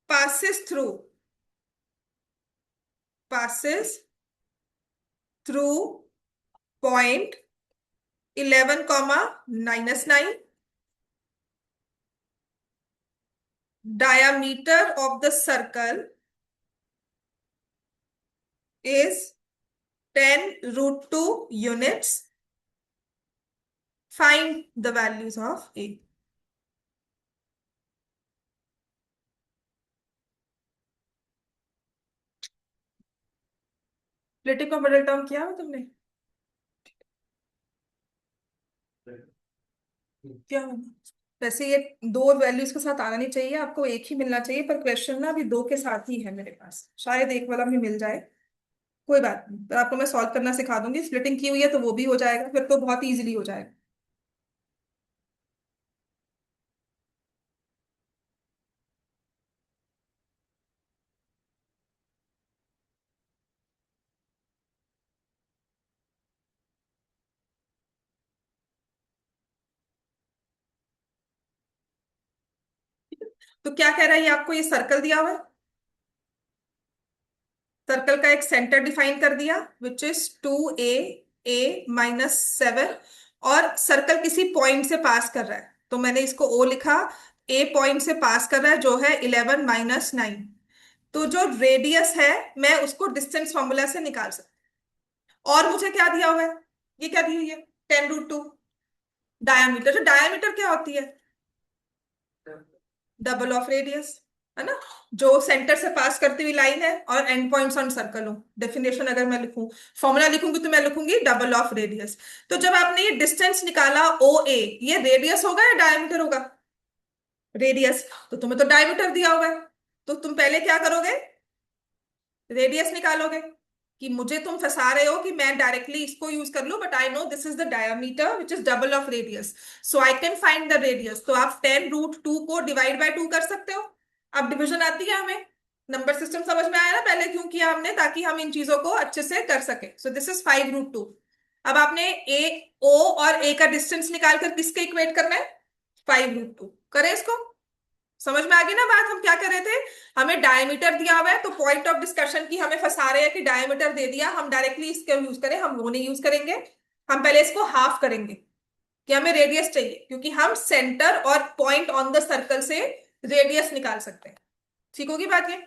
passes through, passes through point 11 comma -9। Diameter of the circle is 10√2 units. Find the values of a। प्लेटिक का मॉडल टर्म किया है तुमने? क्या होगा? वैसे ये दो वैल्यूज के साथ आना नहीं चाहिए, आपको एक ही मिलना चाहिए, पर क्वेश्चन ना अभी दो के साथ ही है मेरे पास, शायद एक वाला भी मिल जाए। कोई बात नहीं, पर आपको मैं सॉल्व करना सिखा दूंगी। स्प्लिटिंग की हुई है तो वो भी हो जाएगा, फिर तो बहुत इजीली हो जाएगा। तो क्या कह रहा है ये आपको? ये सर्कल दिया हुआ है, सर्कल का एक सेंटर डिफाइन कर दिया विच इज 2a, a-7। और सर्कल किसी पॉइंट से पास कर रहा है, तो मैंने इसको o लिखा। a पॉइंट से पास कर रहा है जो है 11 - 9। तो जो रेडियस है मैं उसको डिस्टेंस फॉर्मूला से निकाल सकती हूँ। और मुझे क्या दिया हुआ है? ये क्या दी हुई है? 10√2। डायामीटर, जो डायामीटर क्या होती है? डबल ऑफ रेडियस, है ना? जो सेंटर से पास करती हुई लाइन है और एंड पॉइंट्स ऑन सर्कल हो। डेफिनेशन अगर मैं लिखूं, फॉर्मूला लिखूंगी, तो मैं लिखूंगी डबल ऑफ रेडियस। तो जब आपने ये डिस्टेंस निकाला ओ ए, ये रेडियस होगा या डायमीटर होगा? रेडियस। तो तुम्हें तो डायमीटर दिया हुआ है, तो तुम पहले क्या करोगे? रेडियस निकालोगे। कि मुझे तुम फंसा रहे हो कि मैं डायरेक्टली इसको यूज कर लूं, but I know this is the diameter which is double of radius, so I can find the radius. तो आप 10√2 को डिवाइड बाय 2 कर सकते हो। अब डिविजन आती है हमें। नंबर सिस्टम समझ में आया ना पहले क्यों किया हमने? ताकि हम इन चीजों को अच्छे से कर सके। सो दिस इज 5√2। अब आपने ए, ओ और ए का डिस्टेंस निकाल कर किसके इक्वेट करना है? 5√2 करें इसको। समझ में आ गई ना बात? हम क्या कर रहे थे? हमें डायमीटर दिया हुआ है, तो पॉइंट ऑफ डिस्कशन की हमें फंसा रहे हैं कि डायमीटर दे दिया, हम डायरेक्टली इसका यूज करें, हम वो नहीं यूज करेंगे। हम पहले इसको हाफ करेंगे कि हमें रेडियस चाहिए, क्योंकि हम सेंटर और पॉइंट ऑन द सर्कल से रेडियस निकाल सकते हैं। ठीक होगी बात ये?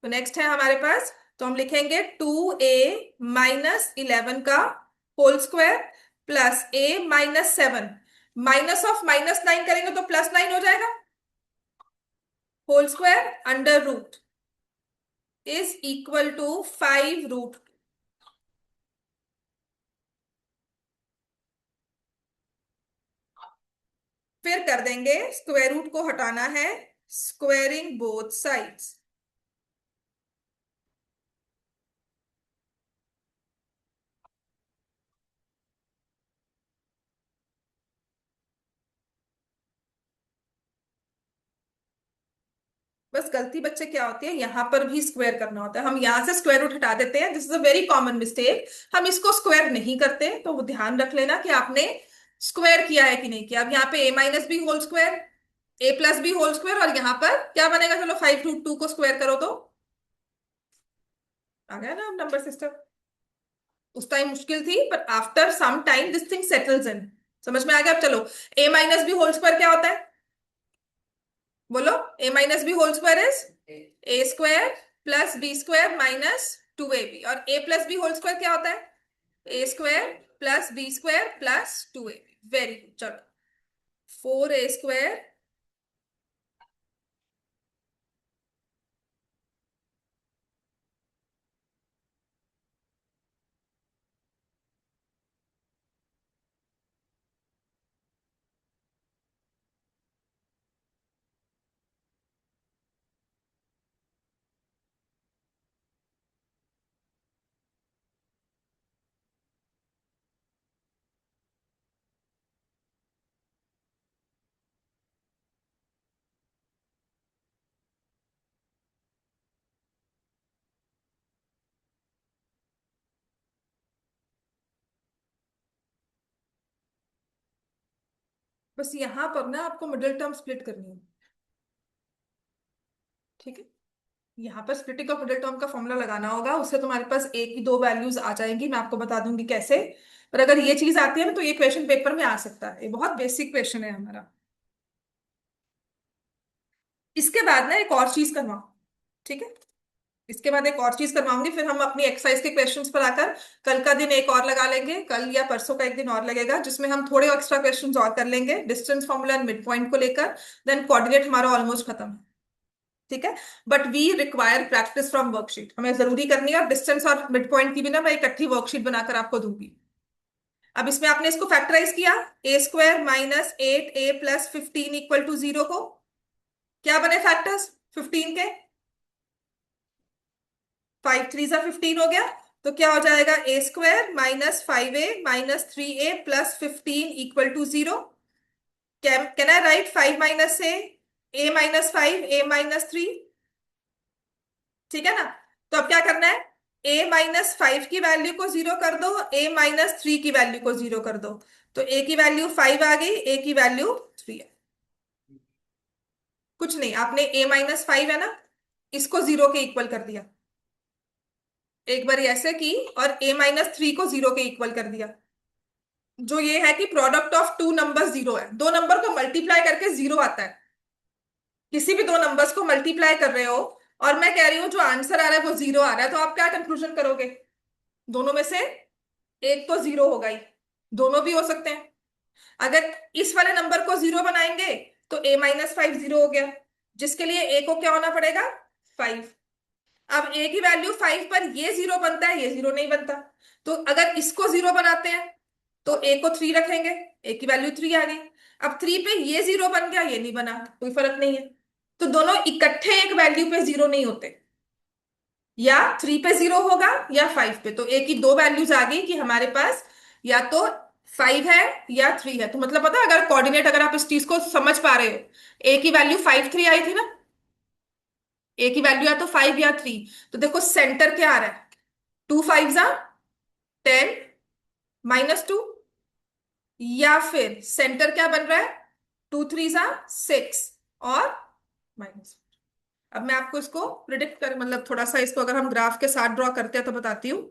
तो नेक्स्ट है हमारे पास, तो हम लिखेंगे 2a-11 का whole square plus a-7। Minus of -9 करेंगे तो +9 हो जाएगा। Whole square under root is equal to 5√2। फिर कर देंगे, स्क्वायर रूट को हटाना है, स्क्वेयरिंग बोथ साइड्स। बस गलती बच्चे क्या होती है, यहां पर भी स्क्वायर करना होता है, हम यहां से स्क्वायर रूट हटा देते हैं। This is a very common mistake. हम इसको स्क्वायर नहीं करते, तो वो ध्यान रख लेना कि आपने स्क्वायर किया है कि नहीं किया। अब यहाँ पे a-b whole square, a+b whole square, और यहाँ पर क्या बनेगा? चलो 5√2 को स्क्वायर करो तो आ गया ना नंबर सिस्टम। उस टाइम मुश्किल थी, पर after some time this thing settles in. समझ में आ गया? अब चलो, a-b होल स्क्वायर क्या होता है? बोलो। a-b whole square is a² plus b² -2ab। और a+b होल स्क्वायर क्या होता है? a² plus b² +2ab। Very good. चलो, 4a²। बस यहाँ पर ना आपको मिडिल टर्म स्प्लिट करनी है। ठीक है। यहाँ पर स्प्लिटिंग ऑफ मिडिल टर्म का फॉर्मूला लगाना होगा, उससे तुम्हारे पास ए की दो वैल्यूज आ जाएंगी, मैं आपको बता दूंगी कैसे। पर अगर ये चीज आती है ना तो ये क्वेश्चन पेपर में आ सकता है, ये बहुत बेसिक क्वेश्चन है हमारा। इसके बाद ना एक और चीज करवाओ। ठीक है। इसके बाद एक और चीज करवाऊंगी, फिर हम अपनी एक्सरसाइज के क्वेश्चंस पर आकर कल का दिन एक और लगा लेंगे, कल या परसों का एक दिन और लगेगा, जिसमें हम थोड़े एक्स्ट्रा क्वेश्चंस और कर लेंगे distance formula and mid point को लेकर। देन कोऑर्डिनेट हमारा ऑलमोस्ट खत्म है। ठीक है। But we require practice from worksheet, हमें जरूरी करनी है, और डिस्टेंस और मिड पॉइंट की भी ना मैं इकट्ठी वर्कशीट बनाकर आपको दूंगी। अब इसमें आपने इसको फैक्टराइज किया, a² - 8a + 15 = 0 को, क्या बने फैक्टर्स 15 के? 5 3 = 15 हो गया। तो क्या हो जाएगा, a² - 5a - 3a + 15 = 0। Can I right 5 - a, a - 5 a - 3? ठीक है ना। तो अब क्या करना है, a - 5 की वैल्यू को 0 कर दो, a - 3 की वैल्यू को 0 कर दो। तो a की वैल्यू 5 आ गई, a की वैल्यू 3 है। कुछ नहीं, आपने a - 5 है ना, इसको 0 के इक्वल कर दिया, एक बार ऐसे की, और a - 3 को 0 के इक्वल कर दिया। जो ये है कि प्रोडक्ट ऑफ टू नंबर 0 है, दो नंबर को मल्टीप्लाई करके 0 आता है। किसी भी दो नंबर्स को मल्टीप्लाई कर रहे हो, और मैं कह रही हूं जो आंसर आ रहा है वो 0 आ रहा है, तो आप क्या कंक्लूजन करोगे? दोनों में से एक तो 0 होगा ही, दोनों भी हो सकते हैं। अगर इस वाले नंबर को 0 बनाएंगे तो a - 5 0 हो गया, जिसके लिए a को क्या होना पड़ेगा, 5। अब a की वैल्यू 5 पर ये 0 बनता है, ये 0 नहीं बनता। तो अगर इसको 0 बनाते हैं तो a को 3 रखेंगे, a की वैल्यू 3 आ गई। अब 3 पे ये 0 बन गया, ये नहीं बना, कोई फर्क नहीं है। तो दोनों इकट्ठे एक वैल्यू पे 0 नहीं होते, या 3 पे 0 होगा या 5 पे। तो a की दो वैल्यूज आ गई कि हमारे पास या तो 5 है या 3 है। तो मतलब पता है, अगर कोऑर्डिनेट, अगर आप इस चीज को समझ पा रहे हो, a की वैल्यू 5 3 आई थी ना, a की वैल्यू या तो 5 या 3। तो देखो सेंटर क्या आ रहा है, 2 5 10 -2, या फिर सेंटर क्या बन रहा है, 2 3 6 और माइनस। अब मैं आपको इसको प्रिडिक्ट कर, मतलब थोड़ा सा इसको अगर हम ग्राफ के साथ ड्रॉ करते हैं तो बताती हूँ।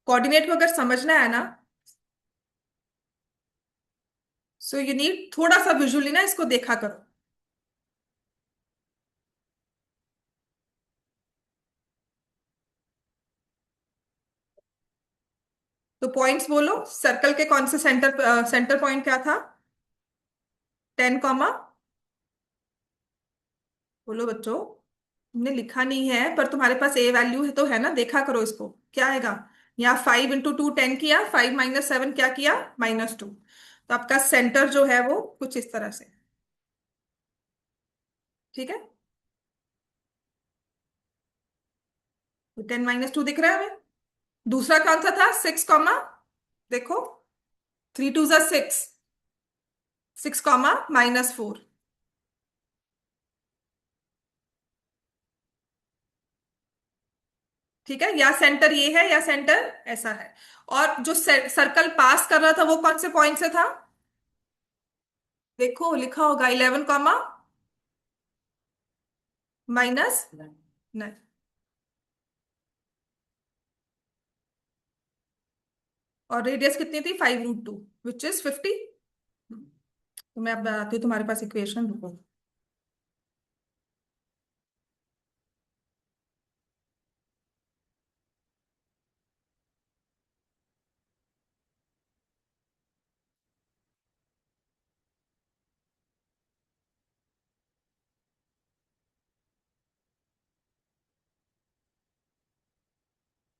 कोऑर्डिनेट को अगर समझना है ना, सो यू नीड थोड़ा सा विजुअली ना इसको देखा करो। तो पॉइंट्स बोलो, सर्कल के कौन से सेंटर, सेंटर पॉइंट क्या था, 10 बोलो बच्चों। तुमने लिखा नहीं है, पर तुम्हारे पास ए वैल्यू है तो है ना, देखा करो इसको, क्या आएगा। यहाँ 5 × 2 10 किया, 5 - 7 क्या किया, -2। तो आपका सेंटर जो है वो कुछ इस तरह से। ठीक है। तो 10 - 2 दिख रहा है हमें। दूसरा कौन सा था, 6 देखो, 3 2 = 6, 6 - -4। ठीक है, या सेंटर ये है या सेंटर ऐसा है। और जो सर्कल पास कर रहा था वो कौन से पॉइंट से था, देखो लिखा होगा 11, -9। और रेडियस कितनी थी, 5 √2, विच इज 50। तो मैं अब बताती हूँ तुम्हारे पास इक्वेशन, रुको।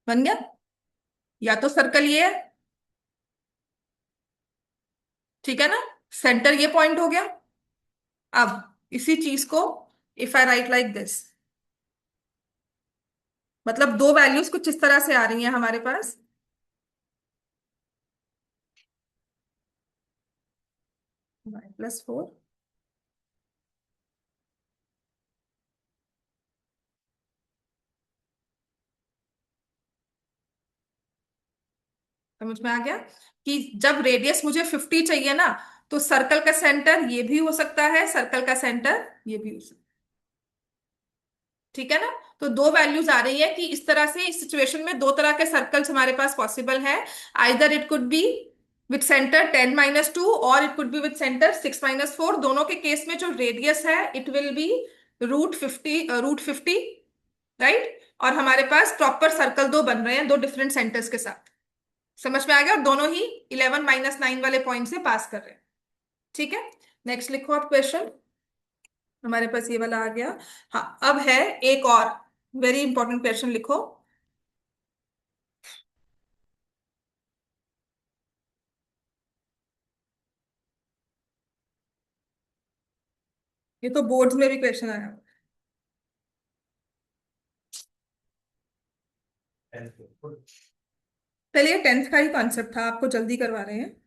बन गया, या तो सर्कल ये है, ठीक है ना, सेंटर ये पॉइंट हो गया। अब इसी चीज को if I right like this, मतलब दो वैल्यूज कुछ इस तरह से आ रही हैं हमारे पास। y + 4, समझ में आ गया कि जब रेडियस मुझे 50 चाहिए ना, तो सर्कल का सेंटर ये भी हो सकता है, सर्कल का सेंटर ये भी हो सकता है। ठीक है ना? तो दो वैल्यूज आ रही है कि इस तरह से इस सिचुएशन में दो तरह के सर्कल्स हमारे पास पॉसिबल है। Either it could be with centre 10-2 और it could be with centre 6-4। दोनों के केस में जो रेडियस है इट विल बी √50, राइट। और हमारे पास प्रॉपर सर्कल दो बन रहे हैं दो डिफरेंट सेंटर्स के साथ। समझ में आ गया? और दोनों ही 11-9 वाले पॉइंट से पास कर रहे हैं। ठीक है, नेक्स्ट लिखो आप क्वेश्चन। हमारे पास ये वाला आ गया। हाँ, अब है एक और वेरी इंपॉर्टेंट क्वेश्चन, लिखो। ये तो बोर्ड्स में भी क्वेश्चन आया हुआ है। चलिए, 10th का ही कॉन्सेप्ट था, आपको जल्दी करवा रहे हैं।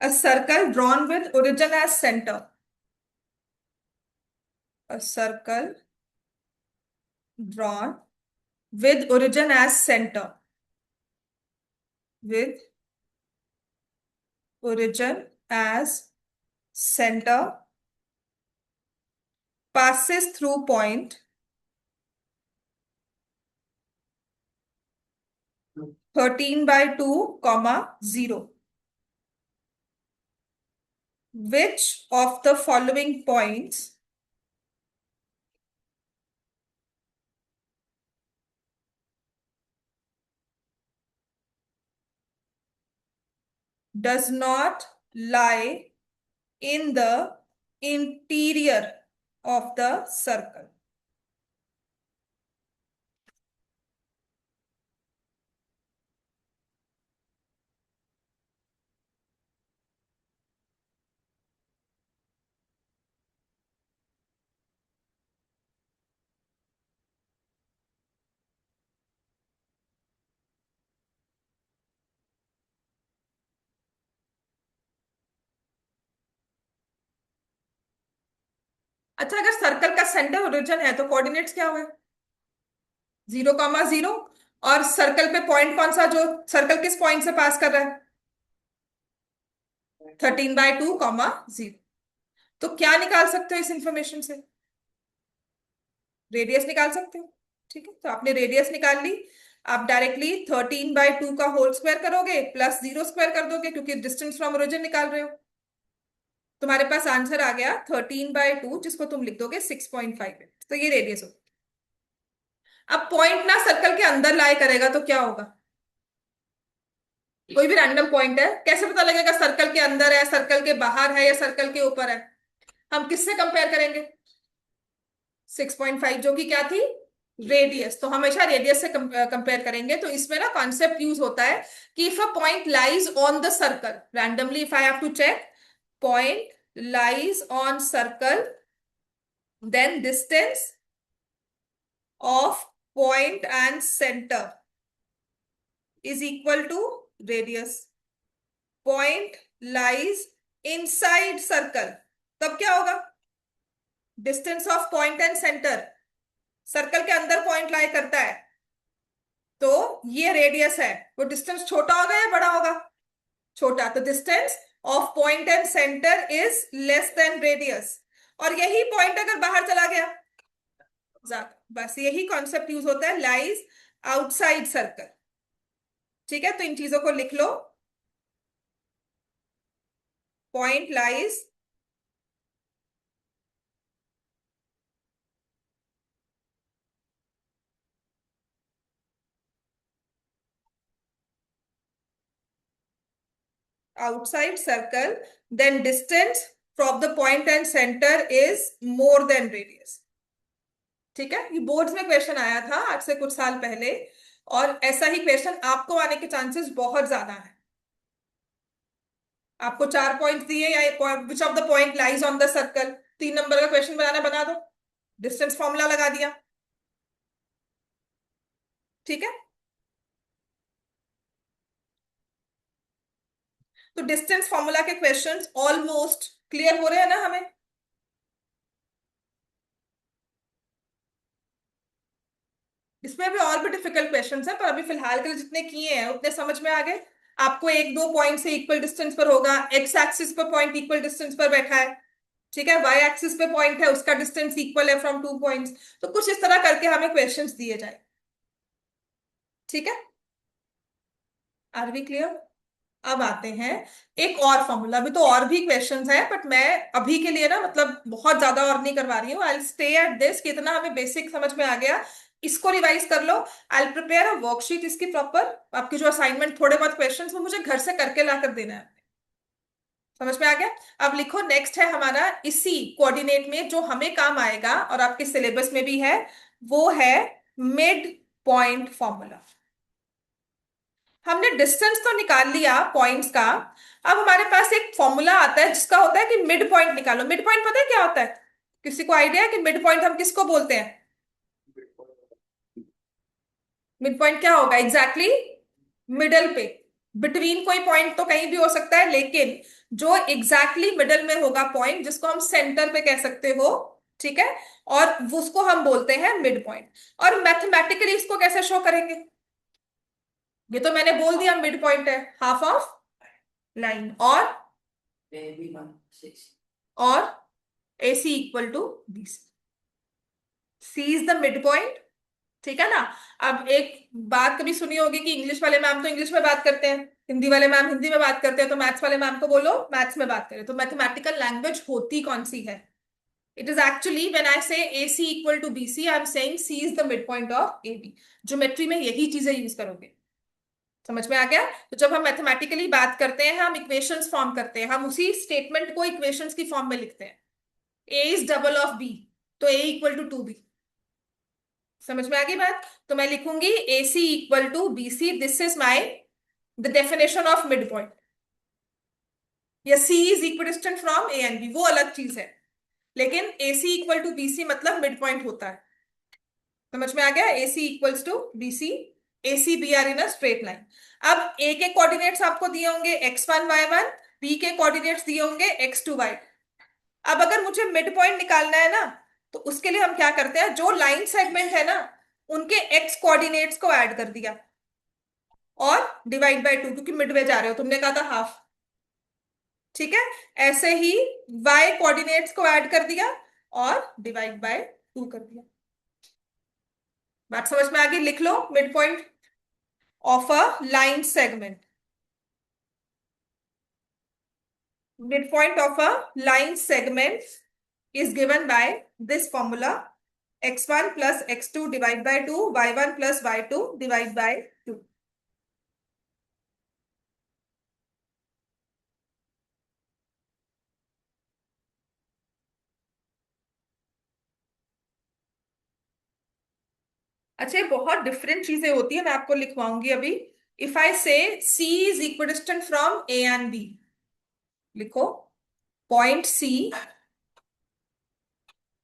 A circle drawn with origin as center. A circle drawn with origin as center. With origin as center passes through point 13/2, 0. Which of the following points does not lie in the interior of the circle? अच्छा, अगर सर्कल का सेंटर ओरिजिन है तो कोऑर्डिनेट्स क्या हुए? 0,0। और सर्कल पे पॉइंट कौन सा, जो सर्कल किस पॉइंट से पास कर रहा है? 13/2, 0। तो क्या निकाल सकते हो इस इंफॉर्मेशन से? रेडियस निकाल सकते हो। ठीक है, तो आपने रेडियस निकाल ली। आप डायरेक्टली 13/2 का होल स्क्वायर करोगे प्लस 0 स्क्वायर कर दोगे, क्योंकि डिस्टेंस फ्रॉम ओरिजिन निकाल रहे हो। तुम्हारे पास आंसर आ गया 13/2, जिसको तुम लिख दोगे 6.5। तो ये रेडियस हो। अब पॉइंट ना सर्कल के अंदर लाई करेगा तो क्या होगा? कोई भी रैंडम पॉइंट है, कैसे पता लगेगा सर्कल के अंदर है, सर्कल के बाहर है, या सर्कल के ऊपर है? हम किससे कंपेयर करेंगे? 6.5, जो कि क्या थी? रेडियस। तो हमेशा रेडियस से कंपेयर करेंगे। तो इसमें ना कॉन्सेप्ट यूज होता है कि if a point lies on the circle randomly, if I have to check point lies on circle, then distance of point and centre is equal to radius. Point lies inside circle, तब क्या होगा? Distance of point and centre. Circle के अंदर पॉइंट लाई करता है तो ये रेडियस है। वो डिस्टेंस छोटा होगा या बड़ा होगा? छोटा। तो distance of point and centre is less than radius. और यही पॉइंट अगर बाहर चला गया, ज्यादा। बस यही कॉन्सेप्ट यूज होता है, लाइज आउटसाइड सर्कल। ठीक है, तो इन चीजों को लिख लो। Point lies outside circle, then distance from the point and center is more than radius। ठीक है, ये बोर्ड्स में क्वेश्चन आया था आज से कुछ साल पहले, और ऐसा ही क्वेश्चन आपको आने के चांसेस बहुत ज्यादा है। आपको 4 पॉइंट दिए, या which of the point lies on the circle, 3 number का क्वेश्चन बनाना, बना दो। डिस्टेंस फॉर्मूला लगा दिया। ठीक है, तो डिस्टेंस फॉर्मूला के क्वेश्चंस ऑलमोस्ट क्लियर हो रहे हैं ना हमें? इसमें अभी और भी डिफिकल्ट क्वेश्चंस हैं, पर अभी फिलहाल के लिए जितने किए हैं उतने समझ में आ गए। आपको एक दो पॉइंट से इक्वल डिस्टेंस पर होगा, एक्स एक्सिस पर पॉइंट इक्वल डिस्टेंस पर बैठा है, ठीक है, वाई एक्सिस पे पॉइंट है, उसका डिस्टेंस इक्वल है फ्रॉम टू पॉइंट्स। तो कुछ इस तरह करके हमें क्वेश्चंस दिए जाए। ठीक है, आर वी क्लियर? अब आते हैं एक और फॉर्मूला। अभी तो और भी क्वेश्चंस हैं, बट मैं अभी के लिए ना मतलब बहुत ज्यादा और नहीं करवा रही हूँ। आई स्टे एट दिस, कितना हमें बेसिक समझ में आ गया, इसको रिवाइज कर लो। आई प्रिपेयर अ वर्कशीट इसकी प्रॉपर। आपकी जो असाइनमेंट थोड़े बहुत क्वेश्चंस वो मुझे घर से करके ला कर देना है। समझ में आ गया? अब लिखो, नेक्स्ट है हमारा इसी कोऑर्डिनेट में जो हमें काम आएगा और आपके सिलेबस में भी है, वो है मिड पॉइंट फॉर्मूला। हमने डिस्टेंस तो निकाल लिया पॉइंट्स का। अब हमारे पास एक फॉर्मूला आता है जिसका होता है कि मिड पॉइंट निकालो। मिड पॉइंट पता है क्या होता है? किसी को आइडिया है कि मिड पॉइंट हम किसको बोलते हैं? मिड पॉइंट क्या होगा एग्जैक्टली? मिडल पे। बिटवीन कोई पॉइंट तो कहीं भी हो सकता है, लेकिन जो एग्जैक्टली मिडल में होगा पॉइंट, जिसको हम सेंटर पे कह सकते हो, ठीक है, और उसको हम बोलते हैं मिड पॉइंट। और मैथमेटिकली इसको कैसे शो करेंगे? ये तो मैंने बोल दिया मिड पॉइंट है हाफ ऑफ लाइन, और AC equal to BC। C is the mid point, ठीक है ना? अब एक बात कभी सुनी होगी कि इंग्लिश वाले मैम तो इंग्लिश में बात करते हैं, हिंदी वाले मैम हिंदी में बात करते हैं, तो मैथ्स वाले मैम को बोलो मैथ्स में बात करें। तो मैथमेटिकल लैंग्वेज होती कौन सी है? It is actually when I say AC equal to BC, I am saying C is the mid point of AB। Geometry में यही चीजें यूज करोगे। समझ में आ गया? तो जब हम मैथमेटिकली बात करते हैं, हम इक्वेशंस फॉर्म करते हैं, हम उसी स्टेटमेंट को इक्वेशंस की फॉर्म में लिखते हैं। A is double of B, तो A इक्वल टू 2B। समझ में आ गई बात? तो मैं लिखूंगी AC equal to BC, this is my the definition of mid point. या C is equidistant from A and B, वो अलग चीज है, लेकिन AC इक्वल टू BC मतलब मिड पॉइंट होता है। समझ में आ गया? AC equals to BC, AC B are in a straight line. अब A के कोऑर्डिनेट्स आपको दिए होंगे x1 y1, B के कोऑर्डिनेट्स दिए होंगे x2 y। अब अगर मुझे मिड पॉइंट निकालना है ना, तो उसके लिए हम क्या करते हैं, जो लाइन सेगमेंट है ना, उनके x कोऑर्डिनेट्स को ऐड कर दिया और डिवाइड बाय 2, क्योंकि मिडवे जा रहे हो, तुमने कहा था हाफ। ठीक है, ऐसे ही y कोऑर्डिनेट्स को ऐड कर दिया और डिवाइड बाय 2 कर दिया। बात समझ में आ गई? लिख लो, mid point of a line segment. Midpoint of a line segment is given by this formula: x1 plus x2 divide by 2, y1 plus y2 divide by 2. अच्छा, ये बहुत डिफरेंट चीजें होती है, मैं आपको लिखवाऊंगी अभी। इफ आई से C is equidistant from A and B, लिखो पॉइंट C।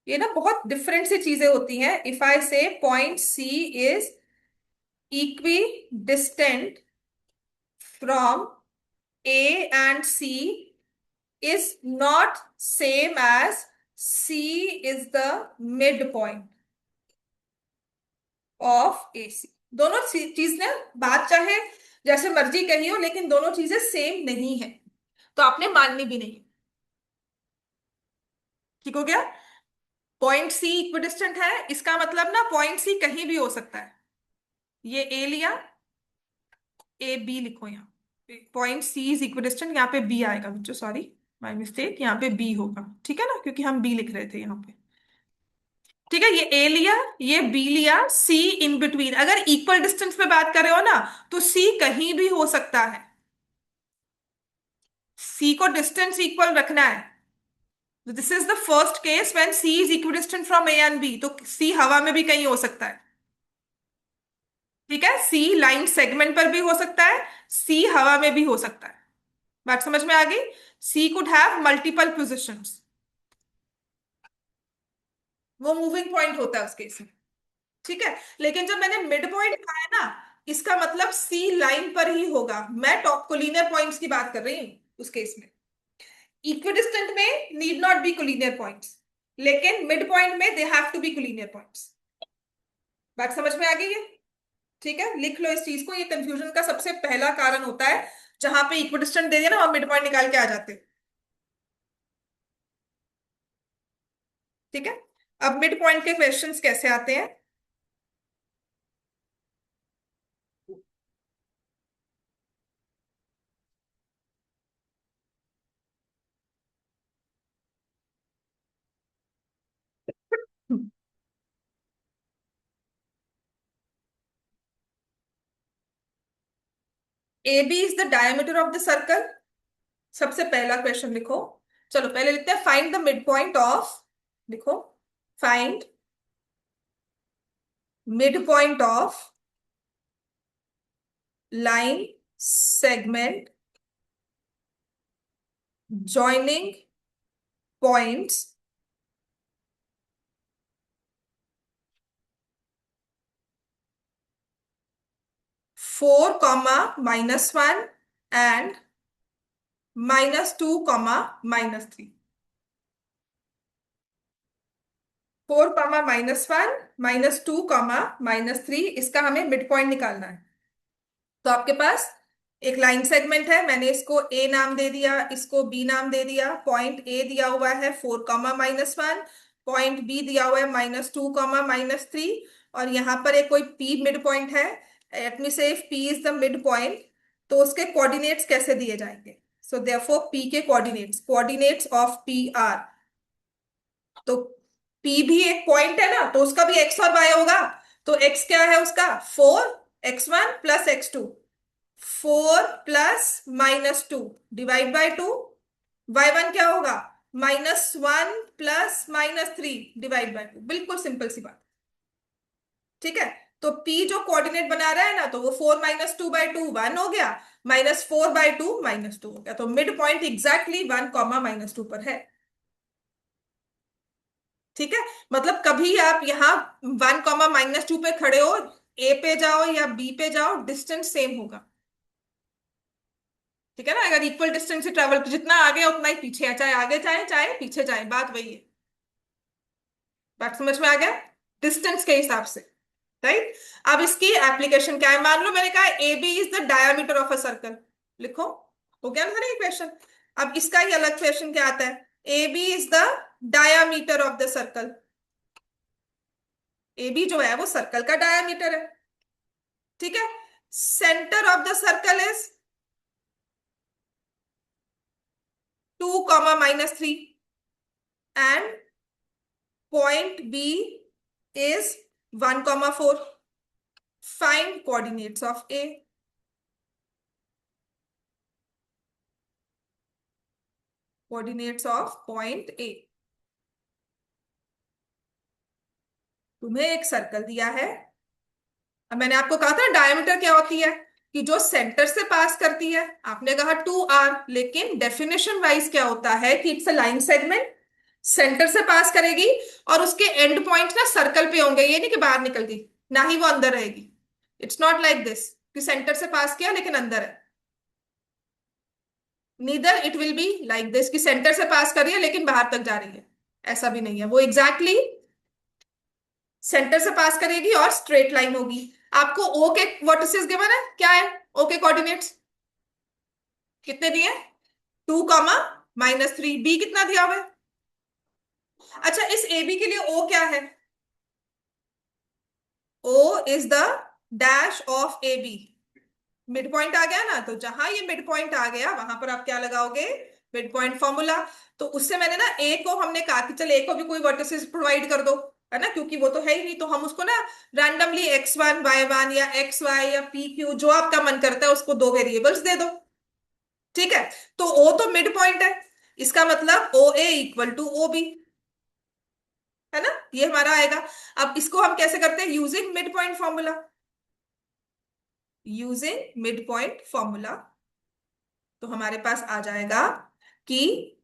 ये ना बहुत डिफरेंट सी चीजें होती हैं। इफ आई से point C is equi distant from A and C is not same as C is the midpoint of AC। दोनों चीज ने बात चाहे जैसे मर्जी कही हो, लेकिन दोनों चीजें सेम नहीं है, तो आपने माननी भी नहीं। ठीक हो गया? पॉइंट C इक्विडिस्टेंट है, इसका मतलब ना पॉइंट C कहीं भी हो सकता है। ये A लिया, AB लिखो यहाँ। पॉइंट C इज इक्विडिस्टेंट, यहाँ पे B आएगा बच्चों, सॉरी माय मिस्टेक, यहाँ पे B होगा, ठीक है ना, क्योंकि हम B लिख रहे थे यहाँ पे। ठीक है, ये A लिया, ये B लिया, C इन बिटवीन। अगर इक्वल डिस्टेंस पे बात कर रहे हो ना, तो C कहीं भी हो सकता है। C को डिस्टेंस इक्वल रखना है। This is the first case when C is equidistant from A and B, तो C हवा में भी कहीं हो सकता है। ठीक है, C लाइन सेगमेंट पर भी हो सकता है, C हवा में भी हो सकता है। बात समझ में आ गई? C could have multiple positions, वो मूविंग पॉइंट होता है उस केस में। ठीक है, लेकिन जब मैंने मिड पॉइंट कहा है ना, इसका मतलब सी लाइन पर ही होगा। मैं टॉप कोलिनियर पॉइंट्स की बात कर रही हूँ उस केस में। इक्विडिस्टेंट में need not be collinear points, लेकिन मिड पॉइंट में they have to be collinear points. बात समझ में आ गई है? ठीक है, लिख लो इस चीज को, ये कंफ्यूजन का सबसे पहला कारण होता है, जहां पे इक्विडिस्टेंट दे दिया ना और मिड पॉइंट निकाल के आ जाते हैं। ठीक है, अब मिड पॉइंट के क्वेश्चंस कैसे आते हैं? A B is the diameter of the circle, सबसे पहला क्वेश्चन लिखो। चलो पहले लिखते हैं, find the mid point of, लिखो, find mid point of line segment joining points 4, -1 and -2, -3। 4, -1, -2, -3, इसका हमें मिड पॉइंट निकालना है। तो आपके पास एक लाइन सेगमेंट है, मैंने इसको ए नाम दे दिया, इसको बी नाम दे दिया। पॉइंट ए दिया हुआ है 4, -1, पॉइंट बी दिया हुआ है -2, -3, और यहाँ पर एक कोई पी मिड पॉइंट है। लेट मी से if P is the mid point, तो उसके कोऑर्डिनेट्स कैसे दिए जाएंगे? सो देयरफॉर पी के कोऑर्डिनेट्स ऑफ पी आर, तो पी भी एक पॉइंट है ना, तो उसका भी एक्स और वाई होगा। तो एक्स क्या है उसका? 4x1 + x2, 4 + -2 ÷ 2। y1 क्या होगा? -1 + -3 ÷ 2। बिल्कुल सिंपल सी बात। ठीक है, तो p जो कोऑर्डिनेट बना रहा है ना, तो वो 4 - 2/2 1 हो गया, -4/2 -2 हो गया। तो मिड पॉइंट एग्जैक्टली 1, -2 पर है। ठीक है, मतलब कभी आप यहाँ 1, -2 पे खड़े हो, ए पे जाओ या बी पे जाओ, डिस्टेंस सेम होगा। ठीक है ना, अगर इक्वल डिस्टेंस से ट्रेवल, जितना आगे उतना ही पीछे है, चाहे आगे जाए चाहे पीछे जाए, बात वही है। बात समझ में आ गया? डिस्टेंस के हिसाब से, राइट। अब इसकी एप्लीकेशन क्या है? मान लो मैंने कहा A B is the diameter of a circle, लिखो, हो गया ना ये क्वेश्चन। अब इसका ही अलग क्वेश्चन क्या आता है? A B is the diameter of the circle. A B जो है वो सर्कल का डायामीटर है। ठीक है, centre of the circle is 2, -3, and point B is 1, 4। Find coordinates of A। Coordinates of point A। तुम्हें एक सर्कल दिया है। अब मैंने आपको कहा था डायमीटर क्या होती है, कि जो सेंटर से पास करती है। आपने कहा 2r, लेकिन डेफिनेशन वाइज क्या होता है कि it's a line segment, centre से पास करेगी, और उसके एंड पॉइंट ना सर्कल पे होंगे, ये नहीं कि बाहर निकल गई, ना ही वो अंदर रहेगी। इट्स नॉट लाइक दिस कि सेंटर से पास किया लेकिन अंदर है। Neither it will be like this कि सेंटर से पास कर रही है लेकिन बाहर तक जा रही है, ऐसा भी नहीं है। वो एग्जैक्टली सेंटर से पास करेगी और स्ट्रेट लाइन होगी। आपको ओ के वर्टिसेस गिवन है, क्या है ओ के कोऑर्डिनेट्स? कितने दिए? 2, -3। बी कितना दिया हुआ है? अच्छा, इस ए बी के लिए ओ क्या है? O is the dash of A B. Mid point आ गया ना, तो जहां ये मिड पॉइंट आ गया वहां पर आप क्या लगाओगे? Mid point formula. तो उससे मैंने ना ए को, हमने कहा कि चल ए को भी कोई वर्टिसेस प्रोवाइड कर दो, है ना, क्योंकि वो तो है ही नहीं, तो हम उसको ना रैंडमली x1 y1 या xy या pq, जो आपका मन करता है उसको दो वेरिएबल्स दे दो। ठीक है, तो ओ तो मिड पॉइंट है, इसका मतलब ओ ए इक्वल टू ओ बी, है ना, ये हमारा आएगा। अब इसको हम कैसे करते हैं? Using mid point formula. Using mid point formula, तो हमारे पास आ जाएगा कि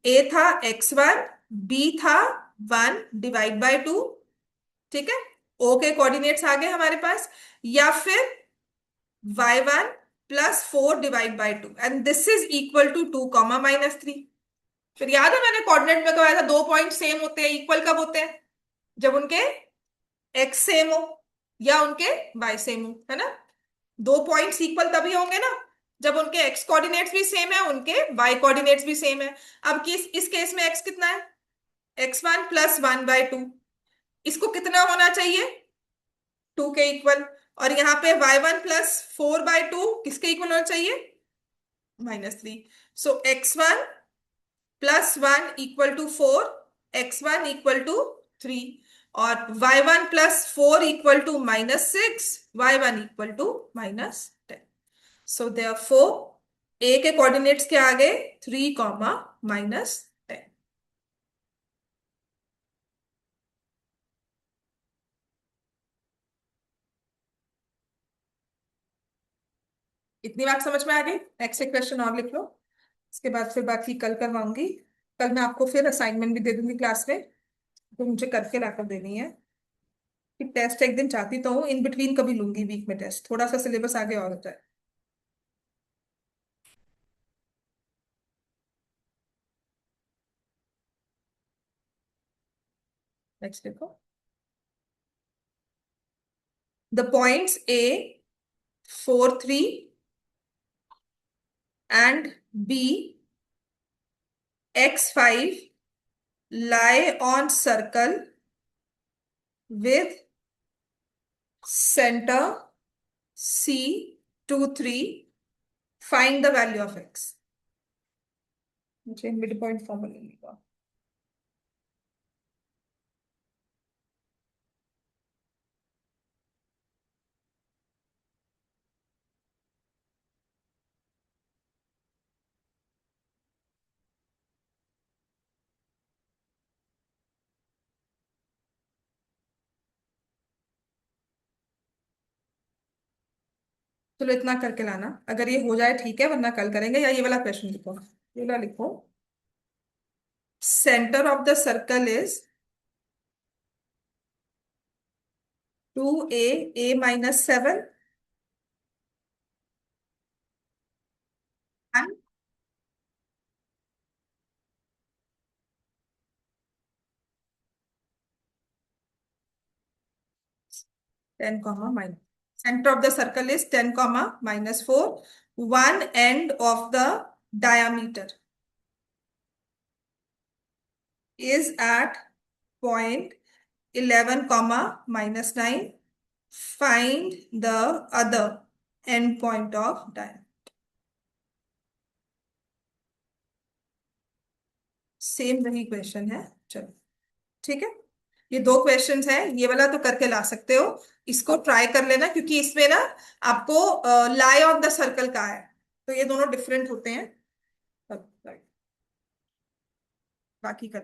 ए था x1, बी था 1 ÷ 2। ठीक है, ओ के कोऑर्डिनेट्स आ गए हमारे पास, या फिर y1 + 4 ÷ 2, and this is equal to 2, -3। फिर याद है मैंने कोऑर्डिनेट में कहा था दो पॉइंट सेम होते हैं, इक्वल कब होते हैं? जब उनके एक्स सेम हो या उनके वाई सेम हो, है ना। दो पॉइंट्स इक्वल तभी होंगे ना जब उनके एक्स कोऑर्डिनेट्स भी सेम है, उनके वाई कोऑर्डिनेट्स भी सेम है। अब इस केस में एक्स कितना है? x1 + 1/2। इसको कितना होना चाहिए? 2 के इक्वल। और यहाँ पे y1 + 4/2 किसके इक्वल होना चाहिए? -3। सो x1 + 1 = 4, x1 = 3, और y1 + 4 = -6, y1 = -10। सो देयरफॉर ए के कोऑर्डिनेट्स क्या आ गए? 3, -10। इतनी बात समझ में आ गई? नेक्स्ट एक क्वेश्चन और लिख लो, इसके बाद फिर बाकी कल करवाऊंगी। कल मैं आपको फिर असाइनमेंट भी दे दूंगी क्लास में, तो मुझे करके लाकर देनी है। कि टेस्ट एक दिन चाहती तो हूँ, इन बिटवीन कभी लूंगी वीक में टेस्ट, थोड़ा सा सिलेबस आगे और हो जाए। नेक्स्ट देखो, the points A, 4, 3 and B, x5 lie on circle with center C, 2, 3, find the value of x। मुझे मिड पॉइंट फॉर्मूला लिखा। चलो इतना करके लाना, अगर ये हो जाए ठीक है, वरना कल करेंगे। या ये वाला क्वेश्चन लिखो, ये वाला लिखो। Centre of the circle is 2a, a - 7 and 10, minus। Center of the circle is 10, -4. One end of the diameter is at point 11, -9. Find the other end point of diameter। Same वही क्वेश्चन है। चलो ठीक है, ये दो क्वेश्चंस हैं, ये वाला तो करके ला सकते हो। इसको ट्राई कर लेना, क्योंकि इसमें ना आपको लाई ऑफ द सर्कल का है, तो ये दोनों डिफरेंट होते हैं। बाकी कर